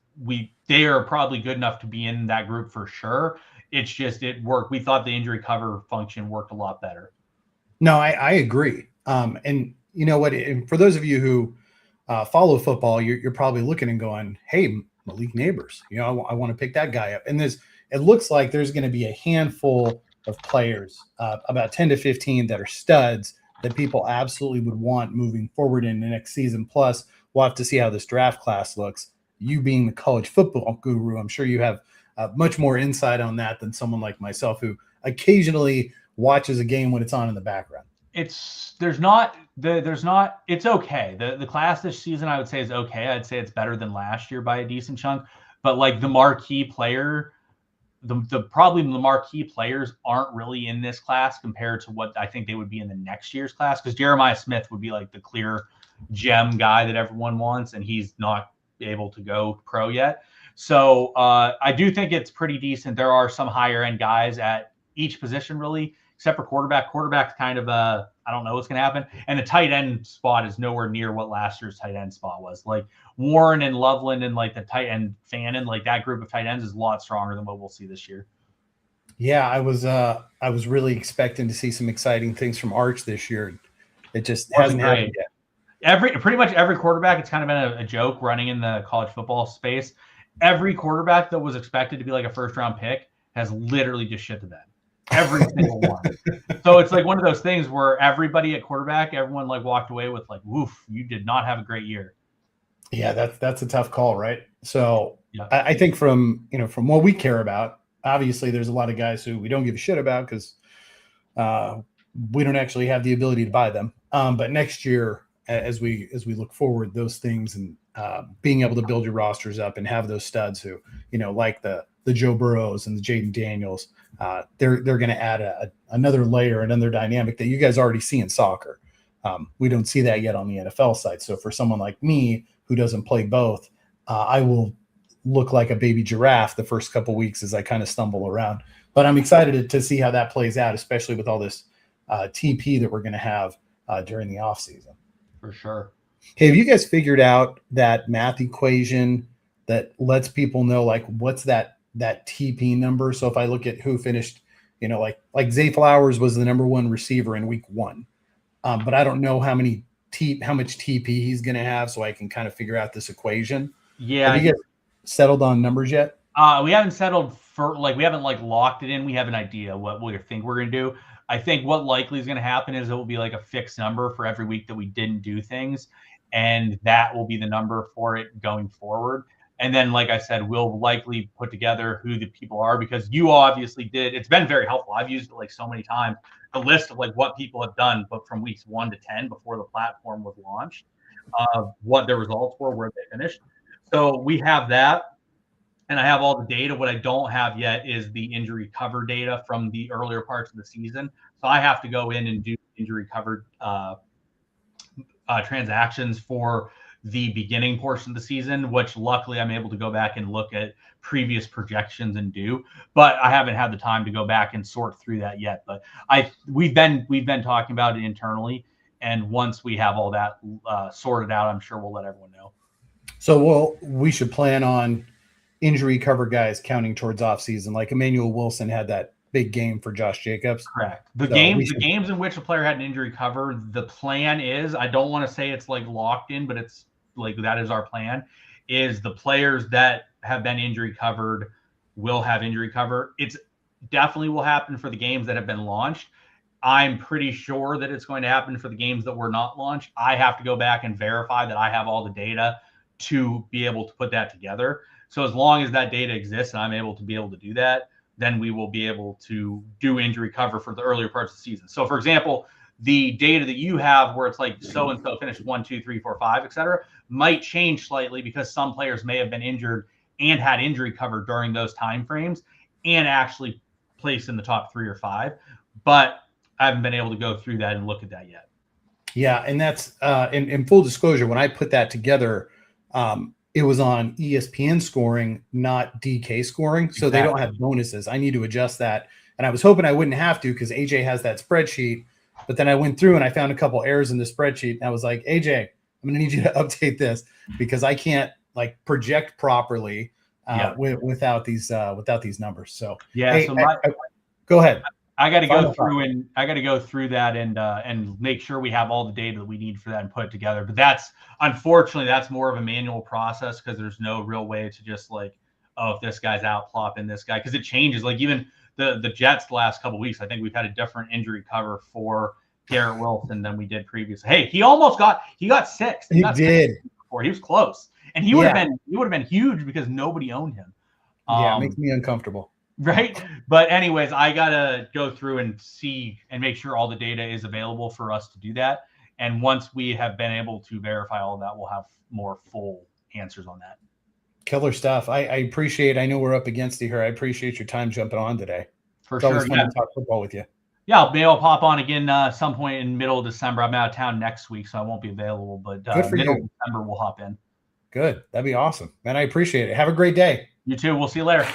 they are probably good enough to be in that group for sure. It's just it worked. We thought the injury cover function worked a lot better. No, I agree. And you know what? And for those of you who follow football, you're probably looking and going, "Hey, Malik Neighbors, I want to pick that guy up." And it looks like there's going to be a handful of players, about 10 to 15, that are studs that people absolutely would want moving forward in the next season. Plus, we'll have to see how this draft class looks. You being the college football guru, I'm sure you have much more insight on that than someone like myself who occasionally watches a game when it's on in the background. It's okay. The class this season, I would say, is okay. I'd say it's better than last year by a decent chunk. But like the marquee player, probably the marquee players aren't really in this class compared to what I think they would be in the next year's class. Because Jeremiah Smith would be like the clear gem guy that everyone wants, and he's not able to go pro yet. So I do think it's pretty decent. There are some higher end guys at each position, really, except for quarterback. Quarterback's kind of I don't know what's going to happen. And the tight end spot is nowhere near what last year's tight end spot was. Like Warren and Loveland and like the tight end Fannin, like that group of tight ends is a lot stronger than what we'll see this year. Yeah, I was really expecting to see some exciting things from Arch this year. It just hasn't happened yet. Pretty much every quarterback, it's kind of been a joke running in the college football space. Every quarterback that was expected to be like a first round pick has literally just shit the bed. Every single one. So it's like one of those things where everybody at quarterback, everyone like walked away with like, woof, you did not have a great year. Yeah, that's a tough call, right? So yeah. I think from what we care about, obviously there's a lot of guys who we don't give a shit about because we don't actually have the ability to buy them. But next year, as we look forward, those things and being able to build your rosters up and have those studs who, like the Joe Burrows and the Jaden Daniels, they're going to add another layer, another dynamic that you guys already see in soccer. We don't see that yet on the NFL side. So for someone like me who doesn't play both, I will look like a baby giraffe the first couple of weeks as I kind of stumble around. But I'm excited to see how that plays out, especially with all this TP that we're going to have during the offseason. For sure. Hey, have you guys figured out that math equation that lets people know like what's that TP number? So if I look at who finished, like Zay Flowers was the number one receiver in week 1, but I don't know how much TP he's going to have, so I can kind of figure out this equation. Yeah. Have you guys settled on numbers yet? We haven't settled we haven't like locked it in. We have an idea what we think we're going to do. I think what likely is going to happen is it will be like a fixed number for every week that we didn't do things. And that will be the number for it going forward. And then, like I said, we'll likely put together who the people are, because you obviously did. It's been very helpful. I've used it like so many times, the list of like what people have done, but from weeks 1 to 10 before the platform was launched, what their results were, where they finished. So we have that. And I have all the data. What I don't have yet is the injury cover data from the earlier parts of the season. So I have to go in and do injury covered transactions for the beginning portion of the season, which luckily I'm able to go back and look at previous projections and do. But I haven't had the time to go back and sort through that yet. But we've been talking about it internally, and once we have all that sorted out, I'm sure we'll let everyone know. So we should plan on injury cover guys counting towards off season, like Emmanuel Wilson had that big game for Josh Jacobs. Correct. The games in which a player had an injury cover, the plan is, I don't want to say it's like locked in, but it's like that is our plan, is the players that have been injury covered will have injury cover. It's definitely will happen for the games that have been launched. I'm pretty sure that it's going to happen for the games that were not launched. I have to go back and verify that I have all the data to be able to put that together. So as long as that data exists and I'm able to do that, then we will be able to do injury cover for the earlier parts of the season. So for example, the data that you have where it's like so-and-so finished 1, 2, 3, 4, 5, et cetera, might change slightly because some players may have been injured and had injury cover during those timeframes and actually placed in the top 3 or 5. But I haven't been able to go through that and look at that yet. Yeah, and that's in full disclosure, when I put that together, it was on ESPN scoring, not DK scoring. So they don't have bonuses. I need to adjust that. And I was hoping I wouldn't have to because AJ has that spreadsheet. But then I went through and I found a couple errors in the spreadsheet. And I was like, AJ, I'm going to need you to update this because I can't like project properly without these numbers. So yeah, hey, go ahead. I got to go through that and make sure we have all the data that we need for that and put it together. But unfortunately that's more of a manual process because there's no real way to just like, oh, if this guy's out, plop in this guy because it changes. Like even the Jets the last couple of weeks, I think we've had a different injury cover for Garrett Wilson than we did previously. Hey, he got 6. He did before. He was close, and he would have been huge because nobody owned him. It makes me uncomfortable. Right. But anyways, I got to go through and see and make sure all the data is available for us to do that. And once we have been able to verify all of that, we'll have more full answers on that. Killer stuff. I appreciate, I know we're up against it here. I appreciate your time jumping on today. For it's always fun to talk football with you. Yeah, maybe I'll pop on again some point in middle of December. I'm out of town next week, so I won't be available. But middle of December, we'll hop in. Good. That'd be awesome. Man, I appreciate it. Have a great day. You too. We'll see you later.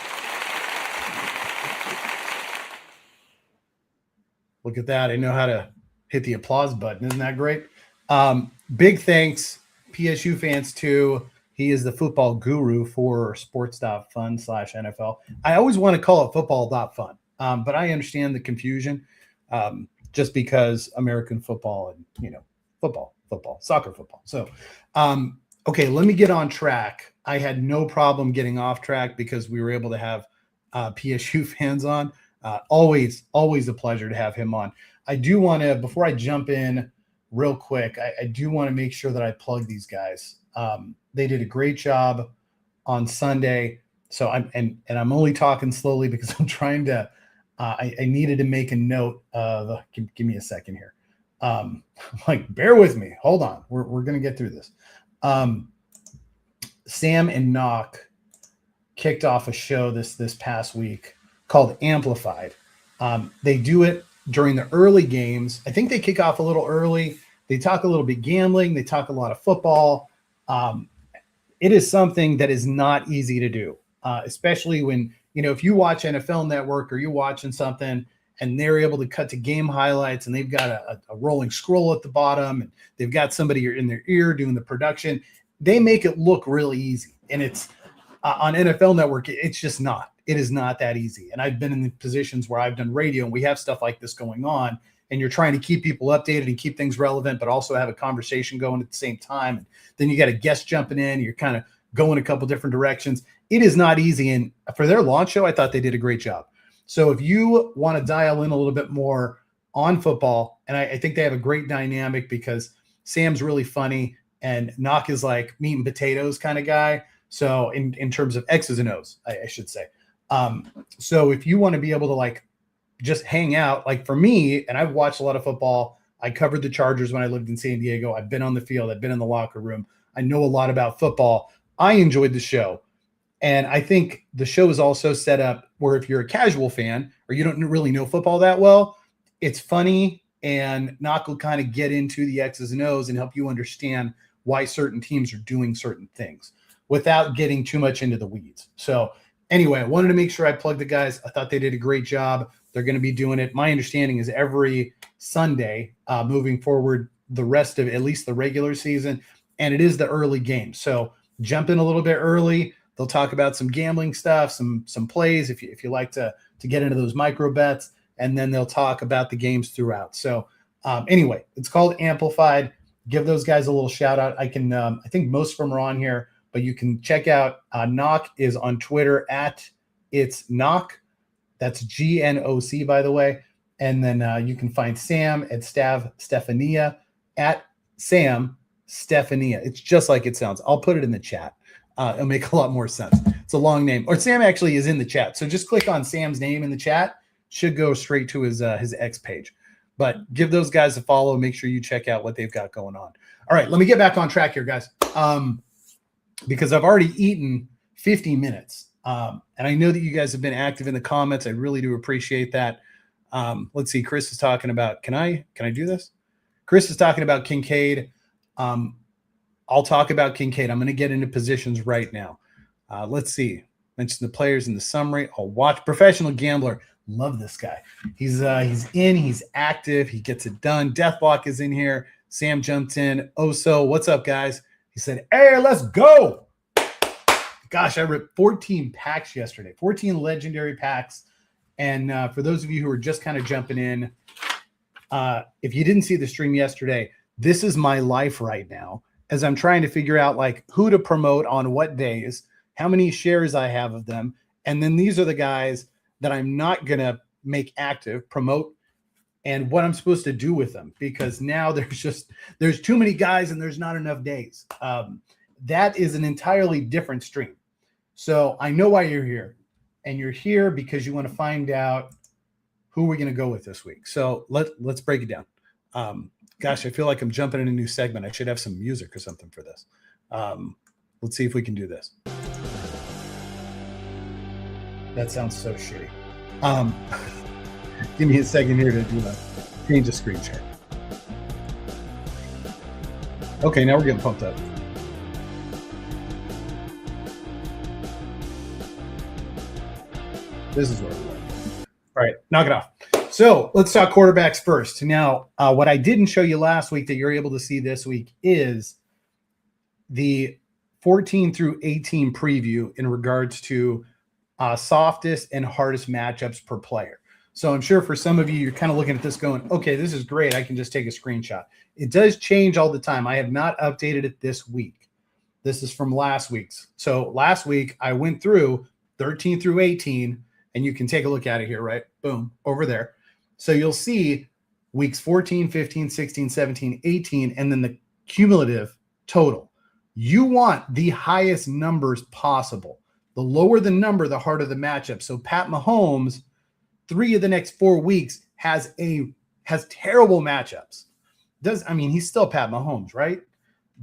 Look at that. I know how to hit the applause button. Isn't that great? Big thanks, PSU fans, too. He is the football guru for Sports.fun/NFL. I always want to call it football.fun, but I understand the confusion just because American football and, football, soccer football. So, okay, let me get on track. I had no problem getting off track because we were able to have PSU fans on. Always a pleasure to have him on. I do want to, before I jump in real quick, I do want to make sure that I plug these guys. They did a great job on Sunday. So I'm only talking slowly because I'm trying to, I needed to make a note of, give me a second here. Bear with me. Hold on. We're going to get through this. Sam and Knock kicked off a show this past week called Amplified. They do it during the early games. I think they kick off a little early. They talk a little bit gambling. They talk a lot of football. It is something that is not easy to do, especially when, if you watch NFL Network or you're watching something and they're able to cut to game highlights and they've got a rolling scroll at the bottom and they've got somebody in their ear doing the production. They make it look really easy. And it's on NFL Network, it's just not. It is not that easy. And I've been in the positions where I've done radio and we have stuff like this going on and you're trying to keep people updated and keep things relevant, but also have a conversation going at the same time. And then you got a guest jumping in, you're kind of going a couple different directions. It is not easy. And for their launch show, I thought they did a great job. So if you want to dial in a little bit more on football, and I think they have a great dynamic because Sam's really funny and Knock is like meat and potatoes kind of guy. So in terms of X's and O's, I should say. So if you want to be able to just hang out, like for me, and I've watched a lot of football. I covered the Chargers when I lived in San Diego. I've been on the field. I've been in the locker room. I know a lot about football. I enjoyed the show. And I think the show is also set up where if you're a casual fan or you don't really know football that well, it's funny and Knock will kind of get into the X's and O's and help you understand why certain teams are doing certain things without getting too much into the weeds. So anyway, I wanted to make sure I plugged the guys. I thought they did a great job. They're going to be doing it. My understanding is every Sunday moving forward, the rest of at least the regular season, and it is the early game. So jump in a little bit early. They'll talk about some gambling stuff, some plays if you like to get into those micro bets, and then they'll talk about the games throughout. So anyway, it's called Amplified. Give those guys a little shout out. I think most of them are on here, but you can check out Knock is on Twitter at It's Knock. That's GNOC, by the way. And then you can find Sam at Stephania at Sam Stephania. It's just like it sounds. I'll put it in the chat. It'll make a lot more sense. It's a long name. Or Sam actually is in the chat. So just click on Sam's name in the chat. Should go straight to his X page. But give those guys a follow. Make sure you check out what they've got going on. All right, let me get back on track here, guys. Because I've already eaten 50 minutes. And I know that you guys have been active in the comments. I really do appreciate that. Let's see. Chris is talking about, can I do this? Chris is talking about Kincaid. I'll talk about Kincaid. I'm going to get into positions right now. Let's see. Mention the players in the summary. I'll watch. Professional gambler. Love this guy. He's in. He's active. He gets it done. Deathblock is in here. Sam jumped in. Oso, what's up, guys? He said, "Hey, let's go." Gosh, I ripped 14 packs yesterday. 14 legendary packs. And for those of you who are just kind of jumping in, if you didn't see the stream yesterday, this is my life right now as I'm trying to figure out like who to promote on what days, how many shares I have of them. And then these are the guys that I'm not going to make active, promote, and what I'm supposed to do with them, because now there's too many guys and there's not enough days. That is an entirely different stream. So I know why you're here, and you're here because you want to find out who we're going to go with this week. So let's break it down. Gosh, I feel like I'm jumping in a new segment. I should have some music or something for this. Let's see if we can do this. That sounds so shitty. Give me a second here to change the screen share. Okay, now we're getting pumped up. This is where we're going. All right, knock it off. So let's talk quarterbacks first. Now, what I didn't show you last week that you're able to see this week is the 14 through 18 preview in regards to softest and hardest matchups per player. So I'm sure for some of you, you're kind of looking at this going, okay, this is great. I can just take a screenshot. It does change all the time. I have not updated it this week. This is from last week's. So last week, I went through 13 through 18, and you can take a look at it here, right? Boom, over there. So you'll see weeks 14, 15, 16, 17, 18, and then the cumulative total. You want the highest numbers possible. The lower the number, the harder the matchup. So Pat Mahomes, 3 of the next 4 weeks has terrible matchups. He's still Pat Mahomes, right?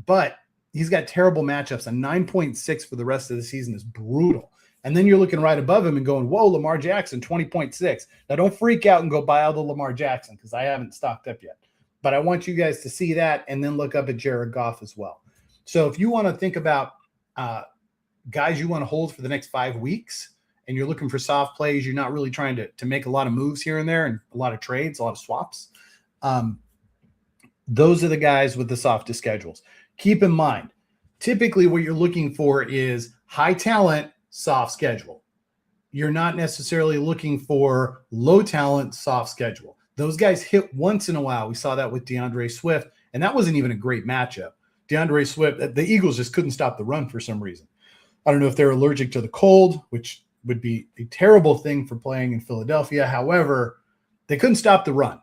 But he's got terrible matchups. A 9.6 for the rest of the season is brutal. And then you're looking right above him and going, whoa, Lamar Jackson, 20.6. Now, don't freak out and go buy all the Lamar Jackson because I haven't stocked up yet. But I want you guys to see that and then look up at Jared Goff as well. So if you want to think about guys you want to hold for the next 5 weeks and you're looking for soft plays, you're not really trying to make a lot of moves here and there and a lot of trades, a lot of swaps, those are the guys with the softest schedules. Keep in mind, typically what you're looking for is high talent, soft schedule. You're not necessarily looking for low talent, soft schedule. Those guys hit once in a while. We saw that with DeAndre Swift, and that wasn't even a great matchup. DeAndre Swift, the Eagles just couldn't stop the run for some reason. I don't know if they're allergic to the cold, which would be a terrible thing for playing in Philadelphia. However, they couldn't stop the run.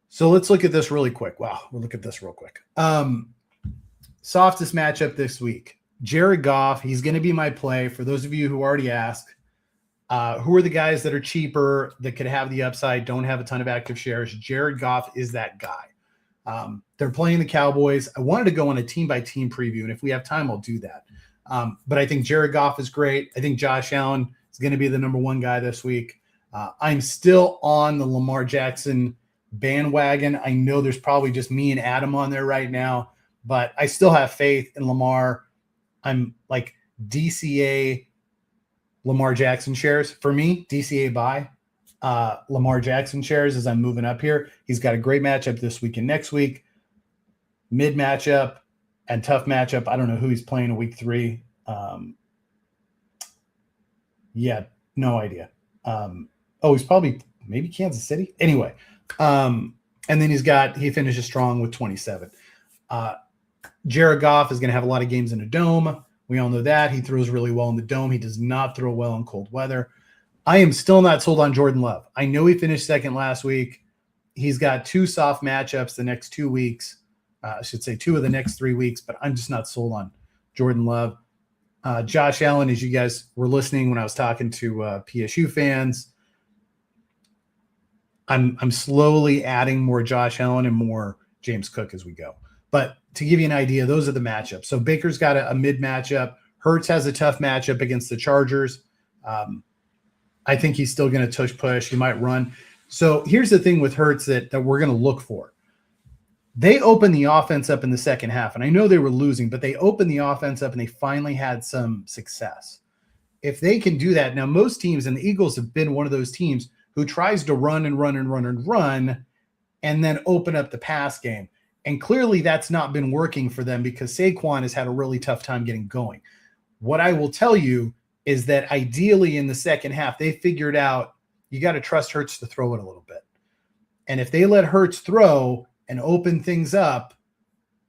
So let's look at this really quick. Wow, we'll look at this real quick. Softest matchup this week. Jared Goff, he's going to be my play. For those of you who already asked, who are the guys that are cheaper, that could have the upside, don't have a ton of active shares? Jared Goff is that guy. They're playing the Cowboys. I wanted to go on a team-by-team preview, and if we have time, I'll do that. But I think Jared Goff is great. I think Josh Allen is going to be the number 1 guy this week. I'm still on the Lamar Jackson bandwagon. I know there's probably just me and Adam on there right now, but I still have faith in Lamar. I'm like DCA Lamar Jackson shares. For me, DCA buy Lamar Jackson shares as I'm moving up here. He's got a great matchup this week and next week. Mid matchup and tough matchup. I don't know who he's playing in week 3. Yeah, no idea. He's probably maybe Kansas City. Anyway, and then he finishes strong with 27. Jared Goff is going to have a lot of games in a dome. We all know that. He throws really well in the dome. He does not throw well in cold weather. I am still not sold on Jordan Love. I know he finished second last week. He's got 2 soft matchups the next 2 weeks. I should say 2 of the next 3 weeks, but I'm just not sold on Jordan Love. Josh Allen, as you guys were listening when I was talking to PSU fans, I'm slowly adding more Josh Allen and more James Cook as we go. But to give you an idea, those are the matchups. So Baker's got a mid matchup. Hurts has a tough matchup against the Chargers. I think he's still going to push. He might run. So here's the thing with Hurts that we're going to look for. they opened the offense up in the second half. And I know they were losing, but they opened the offense up and they finally had some success. If they can do that, now most teams, and the Eagles have been one of those teams who tries to run and run and run and run and then open up the pass game. And clearly that's not been working for them because Saquon has had a really tough time getting going. What I will tell you is that ideally in the second half, they figured out you got to trust Hurts to throw it a little bit. And if they let Hurts throw and open things up,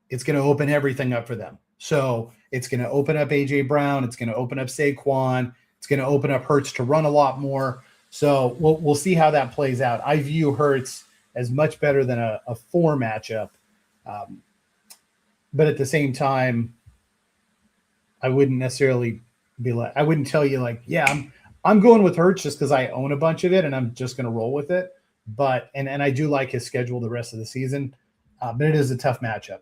it's going to open everything up for them. So it's going to open up A.J. Brown. It's going to open up Saquon. It's going to open up Hurts to run a lot more. So we'll see how that plays out. I view Hurts as much better than a 4 matchup. But at the same time, I wouldn't necessarily be like, I wouldn't tell you like, yeah, I'm going with Hurts just because I own a bunch of it and I'm just going to roll with it. But, and I do like his schedule the rest of the season, but it is a tough matchup.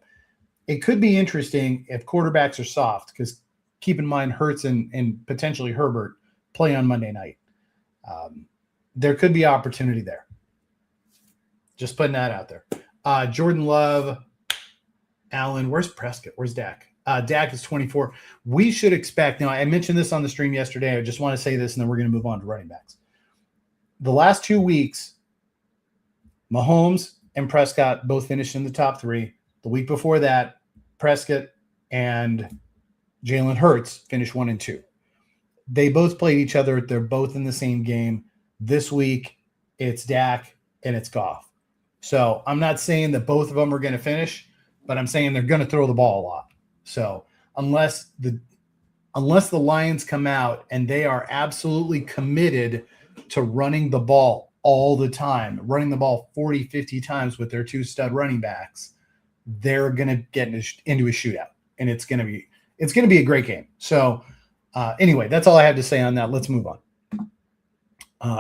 It could be interesting if quarterbacks are soft because keep in mind Hurts and potentially Herbert play on Monday night. There could be opportunity there. Just putting that out there. Jordan Love, Allen, where's Prescott? Where's Dak? Dak is 24. We should expect, now I mentioned this on the stream yesterday. I just want to say this and then we're going to move on to running backs. The last 2 weeks, Mahomes and Prescott both finished in the top 3. The week before that, Prescott and Jalen Hurts finished 1 and 2. They both played each other. They're both in the same game. This week, it's Dak and it's Goff. So I'm not saying that both of them are going to finish, but I'm saying they're going to throw the ball a lot. So unless the Lions come out and they are absolutely committed to running the ball all the time, running the ball 40, 50 times with their 2 stud running backs, they're going to get into a shootout, and it's going to be a great game. So anyway, that's all I have to say on that. Let's move on.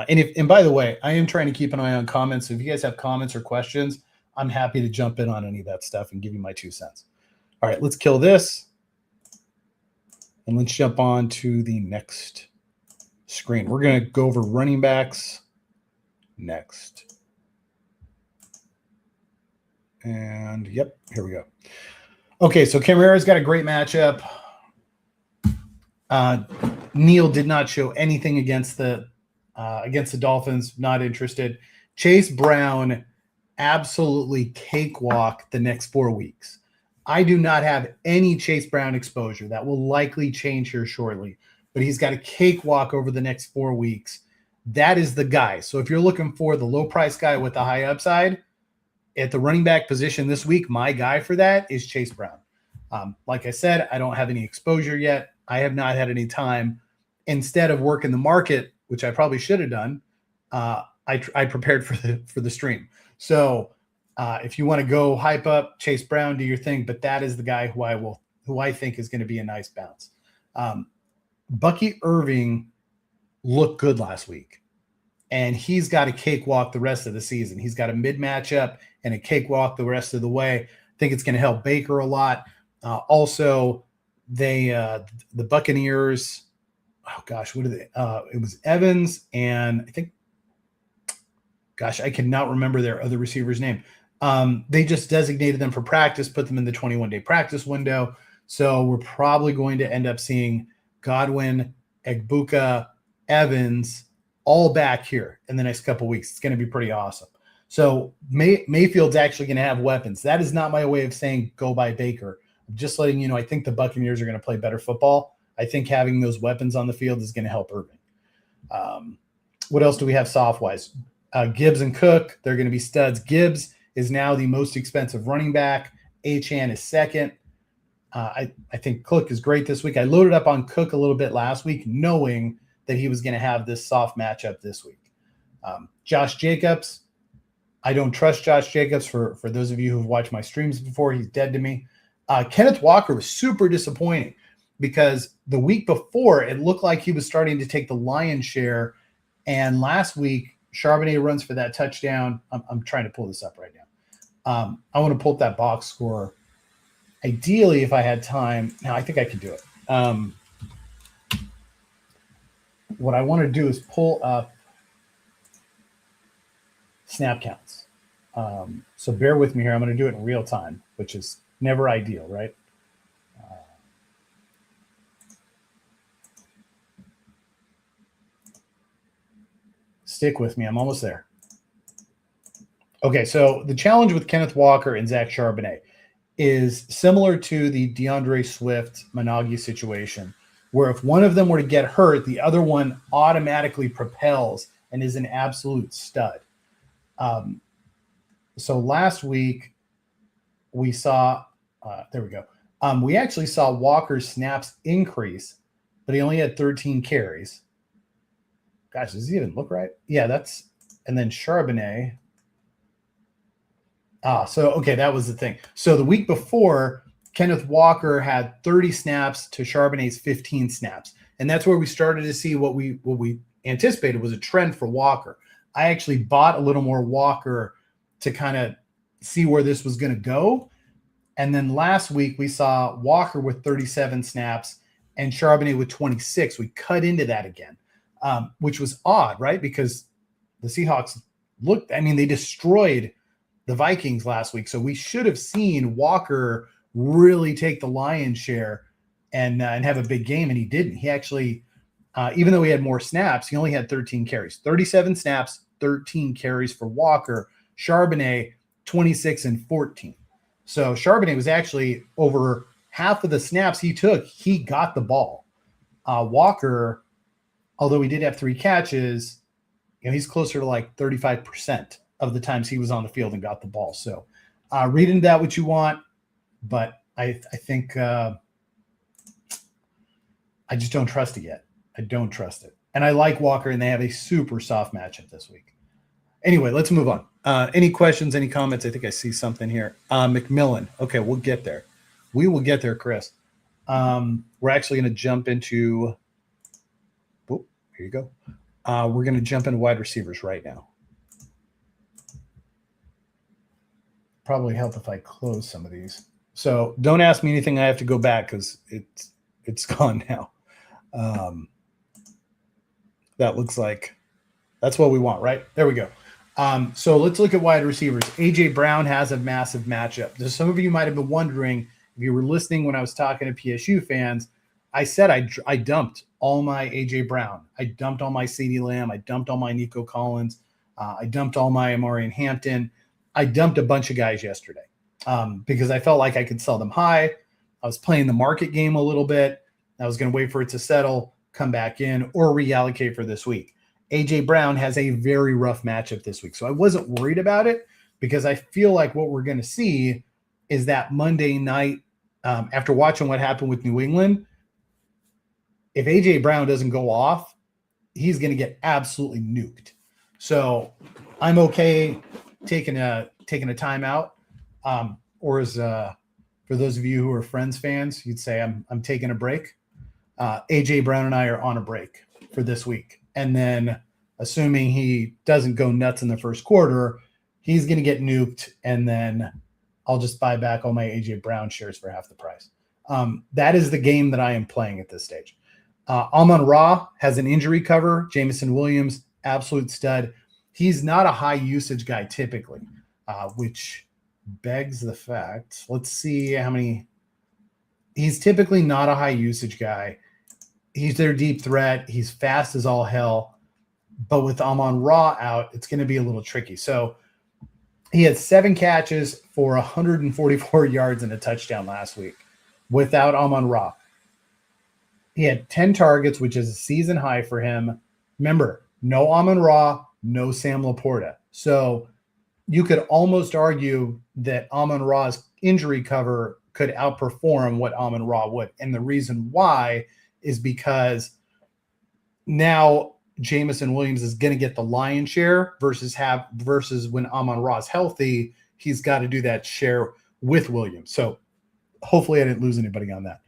And by the way, I am trying to keep an eye on comments. So if you guys have comments or questions, I'm happy to jump in on any of that stuff and give you my 2 cents. All right, let's kill this. And let's jump on to the next screen. We're going to go over running backs next. And yep, here we go. Okay, so Kamara's got a great matchup. Neal did not show anything against the Dolphins. Not interested. Chase Brown absolutely cakewalk the next 4 weeks. I do not have any Chase Brown exposure. That will likely change here shortly, but he's got a cakewalk over the next 4 weeks. That is the guy. So if you're looking for the low price guy with the high upside at the running back position this week, my guy for that is Chase Brown. Like I said, I don't have any exposure yet. I have not had any time. Instead of working the market, which I probably should have done, I prepared for the stream. So if you want to go hype up Chase Brown, do your thing. But that is the guy who I think is going to be a nice bounce. Bucky Irving looked good last week, and he's got a cakewalk the rest of the season. He's got a mid matchup and a cakewalk the rest of the way. I think it's going to help Baker a lot. Also, the Buccaneers. Oh gosh, what are they? It was Evans and I think. Gosh, I cannot remember their other receiver's name. They just designated them for practice, put them in the 21-day practice window. So we're probably going to end up seeing Godwin, Egbuka, Evans all back here in the next couple of weeks. It's going to be pretty awesome. So Mayfield's actually going to have weapons. That is not my way of saying go by Baker. I'm just letting you know, I think the Buccaneers are going to play better football. I think having those weapons on the field is going to help Irving. What else do we have soft-wise? Gibbs and Cook, they're going to be studs. Gibbs is now the most expensive running back. Achane is second. I think Cook is great this week. I loaded up on Cook a little bit last week, knowing that he was going to have this soft matchup this week. Josh Jacobs, I don't trust Josh Jacobs. For those of you who've watched my streams before, he's dead to me. Kenneth Walker was super disappointing because the week before, it looked like he was starting to take the lion's share. And last week, Charbonnet runs for that touchdown. I'm trying to pull this up right now. I want to pull up that box score. Ideally, if I had time, now I think I can do it. What I want to do is pull up snap counts. So bear with me here. I'm going to do it in real time, which is never ideal, right? Stick with me. I'm almost there. Okay, so the challenge with Kenneth Walker and Zach Charbonnet is similar to the DeAndre Swift Monagi situation, where if one of them were to get hurt, the other one automatically propels and is an absolute stud. So last week we saw, there we go. We actually saw Walker's snaps increase, but he only had 13 carries. Gosh, does he even look right? Yeah, and then Charbonnet. Okay, that was the thing. So the week before, Kenneth Walker had 30 snaps to Charbonnet's 15 snaps. And that's where we started to see what we anticipated was a trend for Walker. I actually bought a little more Walker to kind of see where this was going to go. And then last week we saw Walker with 37 snaps and Charbonnet with 26. We cut into that again, which was odd, right? Because the Seahawks they destroyed the Vikings last week. So we should have seen Walker really take the lion's share and have a big game, and he didn't. He actually, even though he had more snaps, he only had 13 carries. 37 snaps, 13 carries for Walker. Charbonnet, 26 and 14. So Charbonnet was actually over half of the snaps he took, he got the ball. Walker, although he did have 3 catches, he's closer to like 35% of the times he was on the field and got the ball. So read into that what you want, but I think I just don't trust it yet. I don't trust it. And I like Walker, and they have a super soft matchup this week. Anyway, let's move on. Any questions, any comments? I think I see something here. McMillan. Okay, we'll get there. We will get there, Chris. We're actually going to jump into – here you go. We're going to jump into wide receivers right now. Probably help if I close some of these. So don't ask me anything. I have to go back because it's gone now. That looks like that's what we want, right? There we go. So let's look at wide receivers. A.J. Brown has a massive matchup. Some of you might have been wondering, if you were listening when I was talking to PSU fans, I said I dumped all my A.J. Brown. I dumped all my CeeDee Lamb. I dumped all my Nico Collins. I dumped all my Amarian Hampton. I dumped a bunch of guys yesterday because I felt like I could sell them high. I was playing the market game a little bit. I was going to wait for it to settle, come back in, or reallocate for this week. A.J. Brown has a very rough matchup this week. So I wasn't worried about it because I feel like what we're going to see is that Monday night, after watching what happened with New England, if A.J. Brown doesn't go off, he's going to get absolutely nuked. So I'm okay taking a timeout, or as for those of you who are Friends fans, you'd say I'm taking a break. A.J. Brown and I are on a break for this week. And then assuming he doesn't go nuts in the first quarter, he's going to get nuked. And then I'll just buy back all my A.J. Brown shares for half the price. That is the game that I am playing at this stage. Amon-Ra has an injury cover. Jameson Williams, absolute stud. He's not a high usage guy typically, which begs the fact. Let's see how many. He's typically not a high usage guy. He's their deep threat. He's fast as all hell. But with Amon-Ra out, it's going to be a little tricky. So he had 7 catches for 144 yards and a touchdown last week without Amon-Ra. He had 10 targets, which is a season high for him. Remember, no Amon-Ra, no Sam Laporta. So you could almost argue that Amon-Ra's injury cover could outperform what Amon-Ra would. And the reason why is because now Jameson Williams is going to get the lion's share versus when Amon-Ra is healthy, he's got to do that share with Williams. So hopefully I didn't lose anybody on that.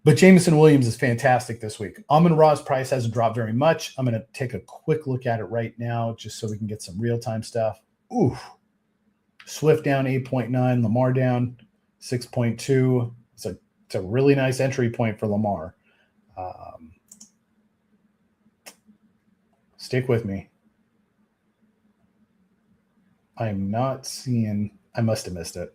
But Jameson Williams is fantastic this week. Amon-Ra's price hasn't dropped very much. I'm going to take a quick look at it right now just so we can get some real-time stuff. Ooh. Swift down 8.9, Lamar down 6.2. It's a really nice entry point for Lamar. Stick with me. I'm not seeing. I must have missed it.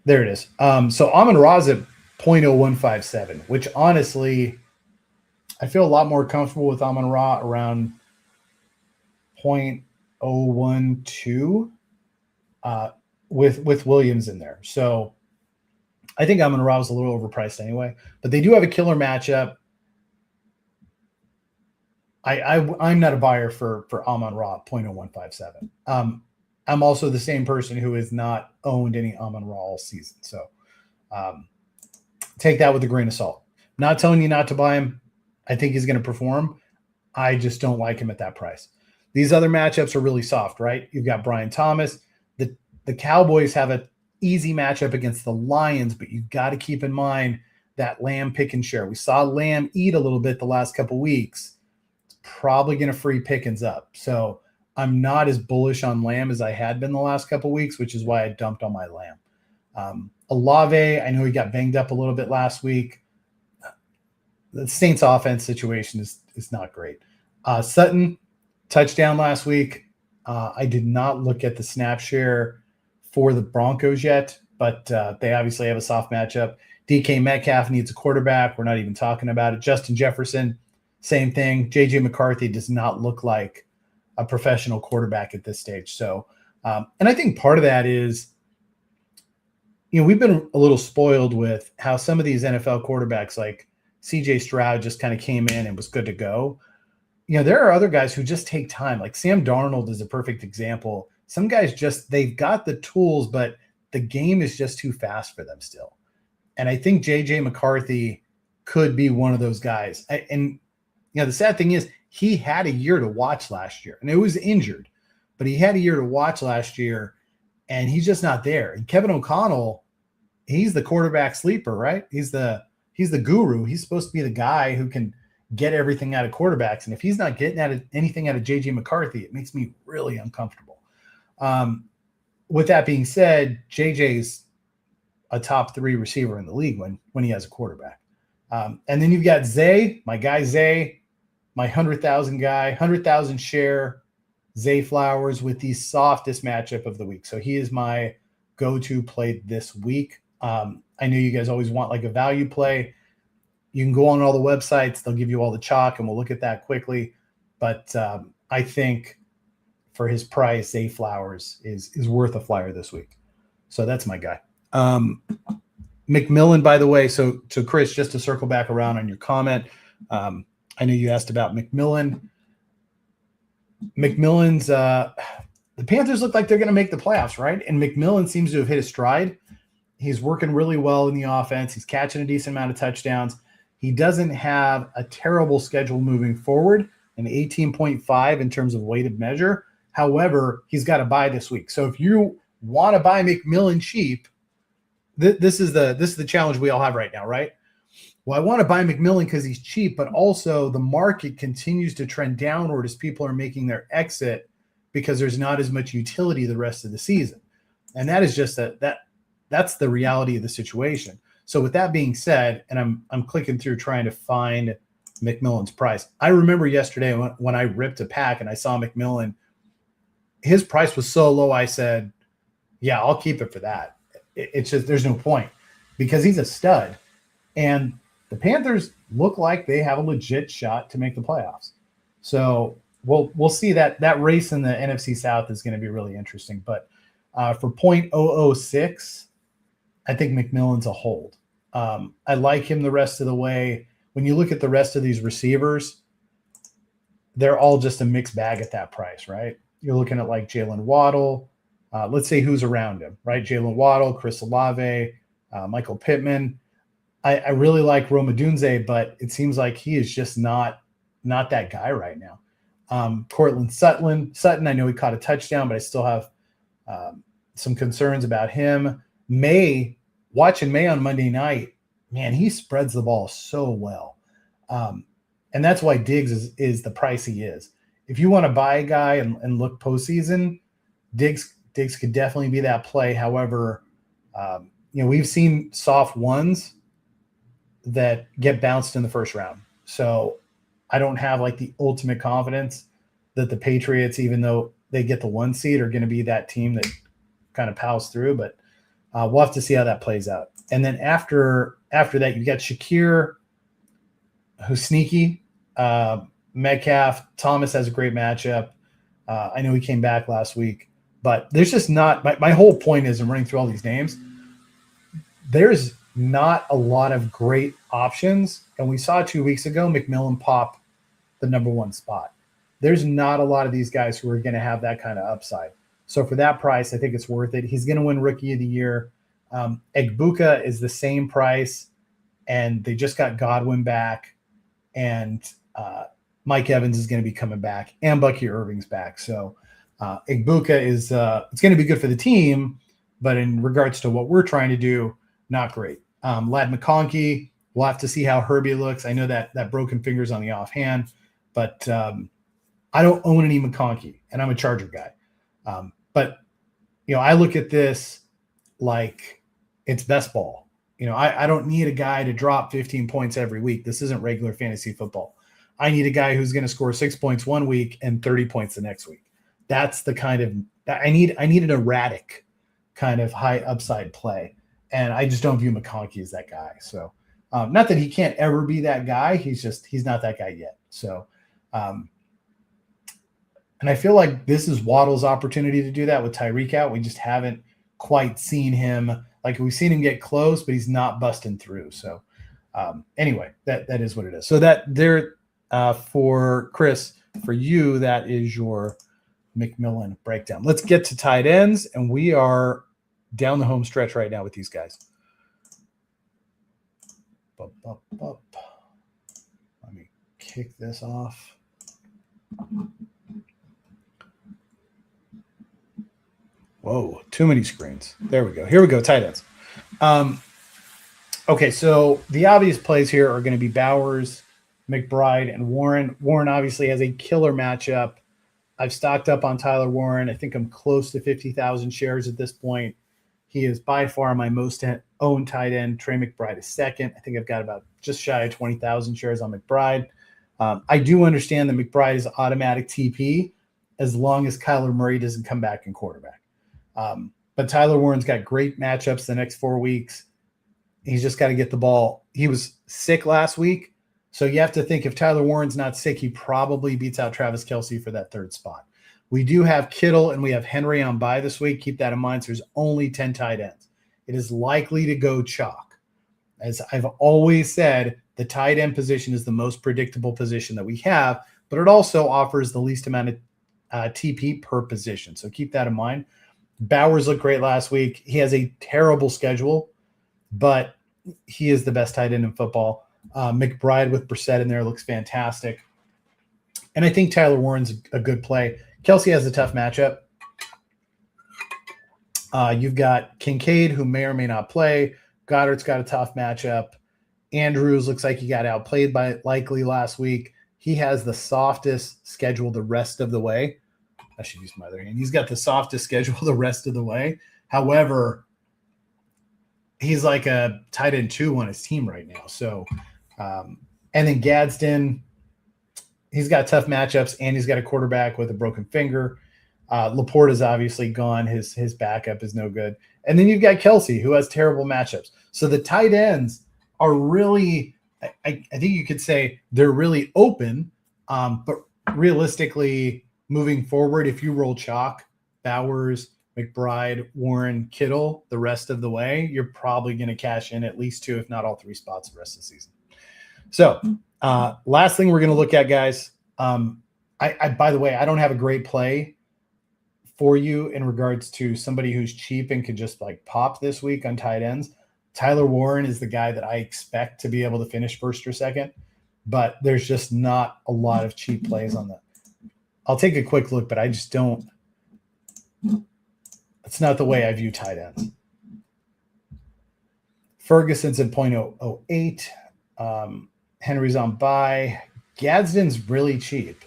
There it is. So Amon-Ra's at 0.0157, which honestly, I feel a lot more comfortable with Amon-Ra around 0.012 with Williams in there. So I think Amon-Ra was a little overpriced anyway, but they do have a killer matchup. I'm not a buyer for Amon-Ra 0.0157. I'm also the same person who has not owned any Amon-Ra all season. So take that with a grain of salt. Not telling you not to buy him. I think he's going to perform. I just don't like him at that price. These other matchups are really soft, right? You've got Brian Thomas. The Cowboys have an easy matchup against the Lions, but you've got to keep in mind that Lamb pick and share. We saw Lamb eat a little bit the last couple weeks. It's probably going to free Pickens up. So I'm not as bullish on Lamb as I had been the last couple weeks, which is why I dumped on my Lamb. Olave, I know he got banged up a little bit last week. The Saints offense situation is not great. Sutton, touchdown last week. I did not look at the snap share for the Broncos yet, but they obviously have a soft matchup. DK Metcalf needs a quarterback. We're not even talking about it. Justin Jefferson, same thing. JJ McCarthy does not look like a professional quarterback at this stage. So, and I think part of that is, we've been a little spoiled with how some of these NFL quarterbacks like CJ Stroud just kind of came in and was good to go. There are other guys who just take time. Like Sam Darnold is a perfect example. Some guys they've got the tools, but the game is just too fast for them still. And I think JJ McCarthy could be one of those guys. And the sad thing is he had a year to watch last year, and it was injured, but he had a year to watch last year, and he's just not there. And Kevin O'Connell, he's the quarterback sleeper, right? He's the guru. He's supposed to be the guy who can get everything out of quarterbacks. And if he's not getting anything out of JJ McCarthy, it makes me really uncomfortable. With that being said, JJ's a top 3 receiver in the league when he has a quarterback. And then you've got Zay, my guy Zay, my 100,000 guy, 100,000 share, Zay Flowers with the softest matchup of the week. So he is my go-to play this week. I know you guys always want like a value play. You can go on all the websites. They'll give you all the chalk, and we'll look at that quickly. But I think for his price, Zay Flowers is worth a flyer this week. So that's my guy. McMillan, by the way. So Chris, just to circle back around on your comment, I know you asked about McMillan. McMillan's the Panthers look like they're going to make the playoffs, right? And McMillan seems to have hit a stride. He's working really well in the offense. He's catching a decent amount of touchdowns. He doesn't have a terrible schedule moving forward, an 18.5 in terms of weighted measure. However, he's got to buy this week. So if you want to buy McMillan cheap, this is the challenge we all have right now, right? Well, I want to buy McMillan because he's cheap, but also the market continues to trend downward as people are making their exit because there's not as much utility the rest of the season. And that is just that's the reality of the situation. So with that being said, and I'm clicking through trying to find McMillan's price. I remember yesterday when I ripped a pack and I saw McMillan, his price was so low. I said, yeah, I'll keep it for that. It's just, there's no point because he's a stud. And the Panthers look like they have a legit shot to make the playoffs. So we'll see that race in the NFC South is going to be really interesting. But for 0.006, I think McMillan's a hold. I like him the rest of the way. When you look at the rest of these receivers, they're all just a mixed bag at that price, right? You're looking at like Jalen Waddle. Let's say who's around him, right? Jalen Waddle, Chris Olave, Michael Pittman. I really like Rome Odunze, but it seems like he is just not that guy right now. Cortland Sutton, I know he caught a touchdown, but I still have some concerns about him. Watching May on Monday night, man, he spreads the ball so well. And that's why Diggs is the price he is. If you want to buy a guy and look postseason, Diggs could definitely be that play. However, we've seen soft ones that get bounced in the first round. So I don't have like the ultimate confidence that the Patriots, even though they get the 1 seed are going to be that team that kind of powers through. But we'll have to see how that plays out. And then after that, you got Shakir, who's sneaky. Metcalf, Thomas has a great matchup. I know he came back last week, but there's just not. My whole point is, in running through all these names, there's not a lot of great options. And we saw 2 weeks ago McMillan pop the number 1 spot. There's not a lot of these guys who are going to have that kind of upside. So for that price, I think it's worth it. He's going to win Rookie of the Year. Egbuka is the same price, and they just got Godwin back, and Mike Evans is going to be coming back, and Bucky Irving's back. So Egbuka is it's going to be good for the team, but in regards to what we're trying to do, not great. Lad McConkey, we'll have to see how Herbie looks. I know that broken fingers on the offhand, but I don't own any McConkey, and I'm a Charger guy. But I look at this like it's best ball. I don't need a guy to drop 15 points every week. This isn't regular fantasy football. I need a guy who's going to score 6 points one week and 30 points the next week. That's the kind of I need an erratic kind of high upside play. And I just don't view McConkey as that guy. So not that he can't ever be that guy. He's not that guy yet. So and I feel like this is Waddle's opportunity to do that with Tyreek out. We just haven't quite seen him. Like, we've seen him get close, but he's not busting through. So anyway, that is what it is. So that there for Chris, for you, that is your McMillan breakdown. Let's get to tight ends, and we are down the home stretch right now with these guys. Let me kick this off. Whoa, too many screens. There we go. Here we go, tight ends. Okay, so the obvious plays here are going to be Bowers, McBride, and Warren. Warren obviously has a killer matchup. I've stocked up on Tyler Warren. I think I'm close to 50,000 shares at this point. He is by far my most owned tight end. Trey McBride is second. I think I've got about just shy of 20,000 shares on McBride. I do understand that McBride is automatic TP as long as Kyler Murray doesn't come back in quarterback. But Tyler Warren's got great matchups the next 4 weeks. He's just got to get the ball. He was sick last week. So you have to think, if Tyler Warren's not sick, he probably beats out Travis Kelce for that 3rd spot. We do have Kittle and we have Henry on bye this week. Keep that in mind. So there's only 10 tight ends. It is likely to go chalk. As I've always said, the tight end position is the most predictable position that we have, but it also offers the least amount of TP per position. So keep that in mind. Bowers looked great last week. He has a terrible schedule, but he is the best tight end in football. McBride with Brissett in there looks fantastic. And I think Tyler Warren's a good play. Kelce has a tough matchup. You've got Kincaid, who may or may not play. Goddard's got a tough matchup. Andrews looks like he got outplayed by Likely last week. He has the softest schedule the rest of the way. I should use my other hand. He's got the softest schedule the rest of the way. However, he's like a tight end 2 on his team right now. So, and then Gadsden, he's got tough matchups, and he's got a quarterback with a broken finger. Laporte is obviously gone. His backup is no good. And then you've got Kelce, who has terrible matchups. So the tight ends are really, I think you could say they're really open, but realistically, moving forward, if you roll chalk, Bowers, McBride, Warren, Kittle, the rest of the way, you're probably going to cash in at least 2, if not all 3 spots the rest of the season. So last thing we're going to look at, guys, by the way, I don't have a great play for you in regards to somebody who's cheap and could just like pop this week on tight ends. Tyler Warren is the guy that I expect to be able to finish first or second, but there's just not a lot of cheap plays on that. I'll take a quick look, but I just don't. It's not the way I view tight ends. Ferguson's at 0.008. Henry's on bye. Gadsden's really cheap.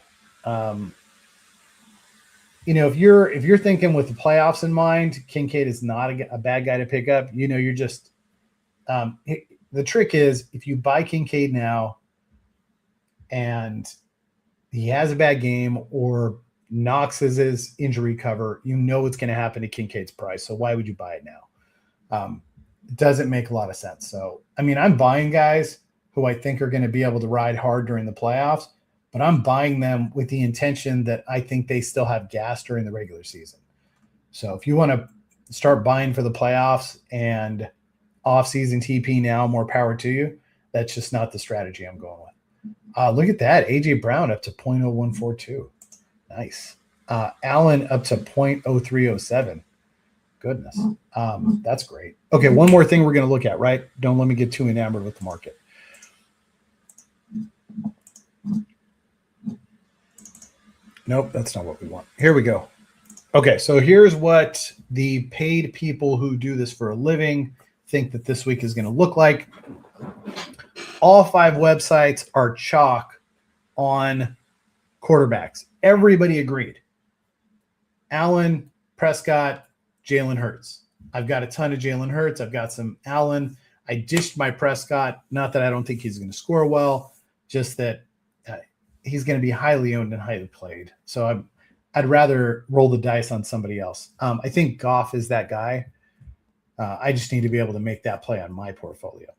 If you're thinking with the playoffs in mind, Kincaid is not a bad guy to pick up. You're just the trick is, if you buy Kincaid now and he has a bad game, or Knox is his injury cover. You know it's going to happen to Kincaid's price. So why would you buy it now? It doesn't make a lot of sense. So, I mean, I'm buying guys who I think are going to be able to ride hard during the playoffs, but I'm buying them with the intention that I think they still have gas during the regular season. So if you want to start buying for the playoffs and off-season TP now, more power to you. That's just not the strategy I'm going with. Look at that. AJ Brown up to 0.0142. Nice. Allen up to 0.0307. Goodness. That's great. Okay, one more thing we're going to look at, right? Don't let me get too enamored with the market. Nope, that's not what we want. Here we go. Okay, so here's what the paid people who do this for a living think that this week is going to look like. All 5 websites are chalk on quarterbacks. Everybody agreed. Allen, Prescott, Jalen Hurts. I've got a ton of Jalen Hurts. I've got some Allen. I dished my Prescott. Not that I don't think he's going to score well, just that he's going to be highly owned and highly played. So I'd rather roll the dice on somebody else. I think Goff is that guy. I just need to be able to make that play on my portfolio.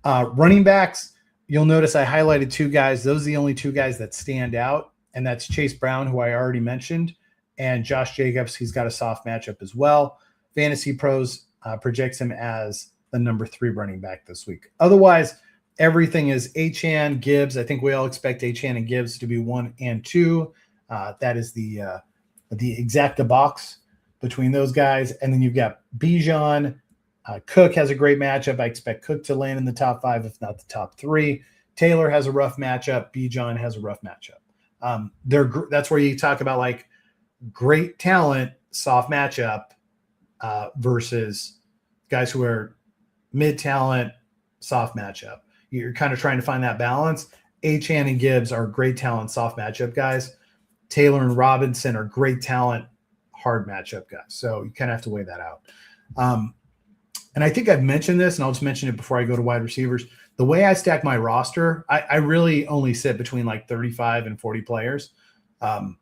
Running backs, you'll notice I highlighted 2 guys. Those are the only 2 guys that stand out, and that's Chase Brown, who I already mentioned, and Josh Jacobs. He's got a soft matchup as well. Fantasy Pros projects him as the number 3 running back this week. Otherwise, everything is Achane, Gibbs. I think we all expect Achane and Gibbs to be 1 and 2. That is the exacta box between those guys. And then you've got Bijan. Cook has a great matchup. I expect Cook to land in the top 5, if not the top 3. Taylor has a rough matchup. Bijan has a rough matchup. That's where you talk about like great talent, soft matchup versus guys who are mid talent, soft matchup. You're kind of trying to find that balance. Achane and Gibbs are great talent, soft matchup guys. Taylor and Robinson are great talent, hard matchup guys. So you kind of have to weigh that out. And I think I've mentioned this, and I'll just mention it before I go to wide receivers. The way I stack my roster, I really only sit between like 35 and 40 players. I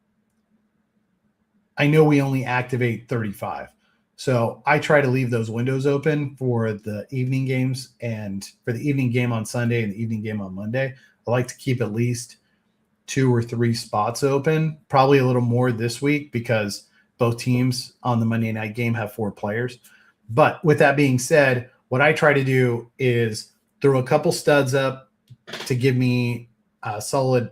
know we only activate 35. So I try to leave those windows open for the evening games and for the evening game on Sunday and the evening game on Monday. I like to keep at least 2 or 3 spots open, probably a little more this week because both teams on the Monday night game have 4 players. But with that being said, what I try to do is throw a couple studs up to give me a solid,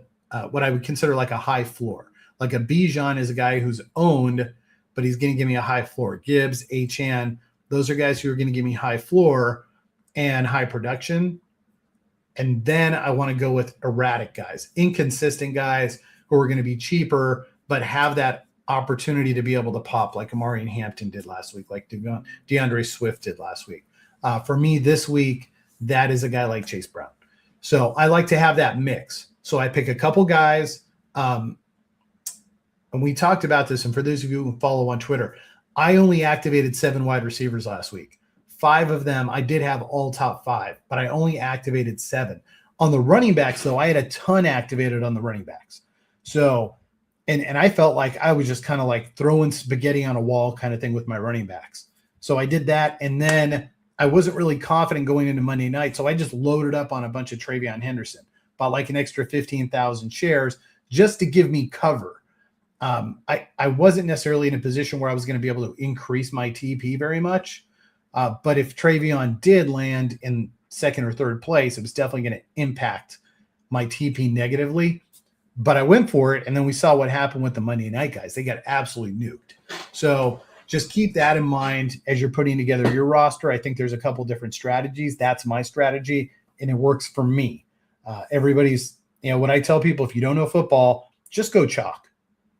what I would consider like a high floor. Like a Bijan is a guy who's owned, but he's going to give me a high floor. Gibbs, Achane, those are guys who are going to give me high floor and high production. And then I want to go with erratic guys, inconsistent guys who are going to be cheaper, but have that opportunity to be able to pop like Amari and Hampton did last week, like DeAndre Swift did last week. For me this week, that is a guy like Chase Brown. So I like to have that mix. So I pick a couple guys. And we talked about this. And for those of you who follow on Twitter, I only activated 7 wide receivers last week. 5 of them, I did have all top 5, but I only activated 7. On the running backs, though, I had a ton activated on the running backs. So, and I felt like I was just kind of like throwing spaghetti on a wall kind of thing with my running backs. So I did that. And then I wasn't really confident going into Monday night. So I just loaded up on a bunch of Travion Henderson, bought like an extra 15,000 shares just to give me cover. I wasn't necessarily in a position where I was going to be able to increase my TP very much. But if Travion did land in 2nd or 3rd place, it was definitely going to impact my TP negatively. But I went for it, and then we saw what happened with the Monday night guys. They got absolutely nuked. So just keep that in mind as you're putting together your roster. I think there's a couple different strategies. That's my strategy, and it works for me. Everybody's, what I tell people, if you don't know football, just go chalk.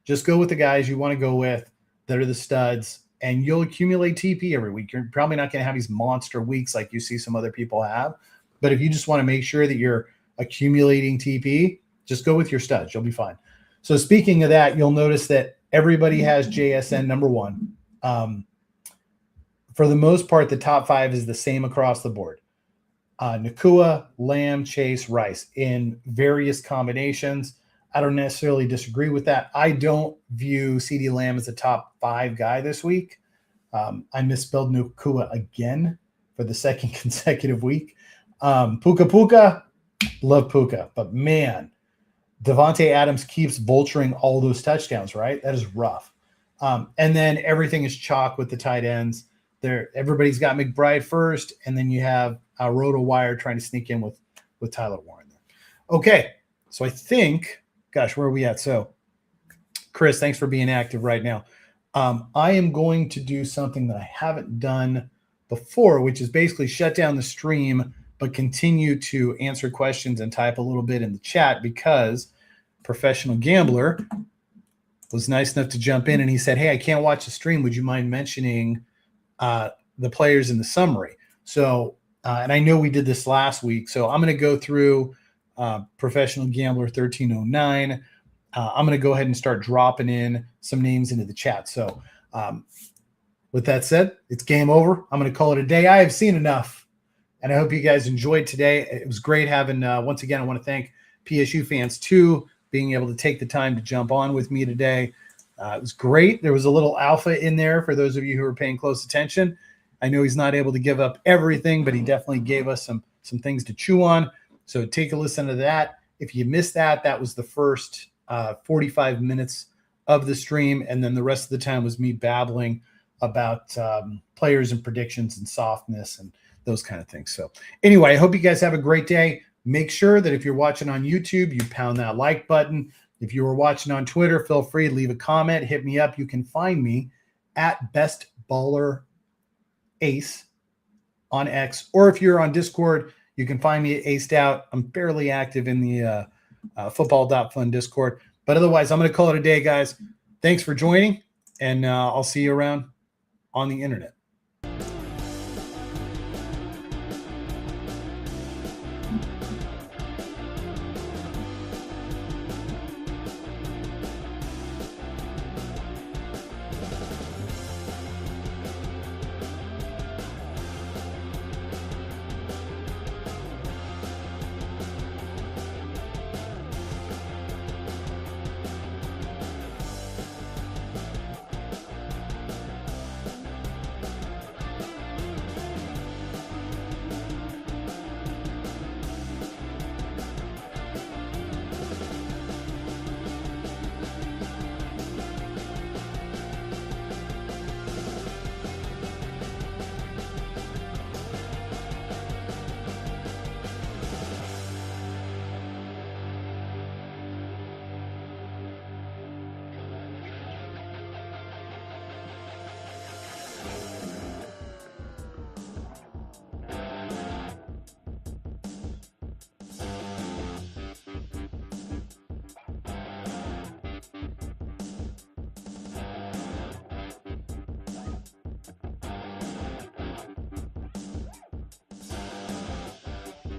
Just go with the guys you want to go with that are the studs, and you'll accumulate TP every week. You're probably not going to have these monster weeks like you see some other people have. But if you just want to make sure that you're accumulating TP, just go with your studs. You'll be fine. So speaking of that, you'll notice that everybody has JSN number 1. For the most part, the top 5 is the same across the board. Nakua, Lamb, Chase, Rice in various combinations. I don't necessarily disagree with that. I don't view CeeDee Lamb as a top 5 guy this week. I misspelled Nacua again for the second consecutive week. Puka, love Puka, but man, Devontae Adams keeps vulturing all those touchdowns, right? That is rough. And then everything is chalk with the tight ends. Everybody's got McBride first, and then you have RotoWire trying to sneak in with Tyler Warren there. Okay, so I think, gosh, where are we at? So, Chris, thanks for being active right now. I am going to do something that I haven't done before, which is basically shut down the stream, but continue to answer questions and type a little bit in the chat, because Professional Gambler was nice enough to jump in and he said, hey, I can't watch the stream. Would you mind mentioning the players in the summary? So, and I know we did this last week, so I'm going to go through Professional Gambler 1309. I'm going to go ahead and start dropping in some names into the chat. So with that said, it's game over. I'm going to call it a day. I have seen enough, and I hope you guys enjoyed today. It was great having, once again, I want to thank PSU fans too, being able to take the time to jump on with me today. It was great. There was a little alpha in there for those of you who are paying close attention. I know he's not able to give up everything, but he definitely gave us some things to chew on. So take a listen to that. If you missed that, that was the first 45 minutes of the stream, and then the rest of the time was me babbling about players and predictions and softness and those kind of things. So anyway, I hope you guys have a great day. Make sure that if you're watching on YouTube, you pound that like button. If you were watching on Twitter, feel free to leave a comment, hit me up. You can find me at Best Baller Ace on X, or if you're on Discord, you can find me at Aced Out. I'm fairly active in the Football.fun Discord. But otherwise, I'm going to call it a day, guys. Thanks for joining, and I'll see you around on the internet.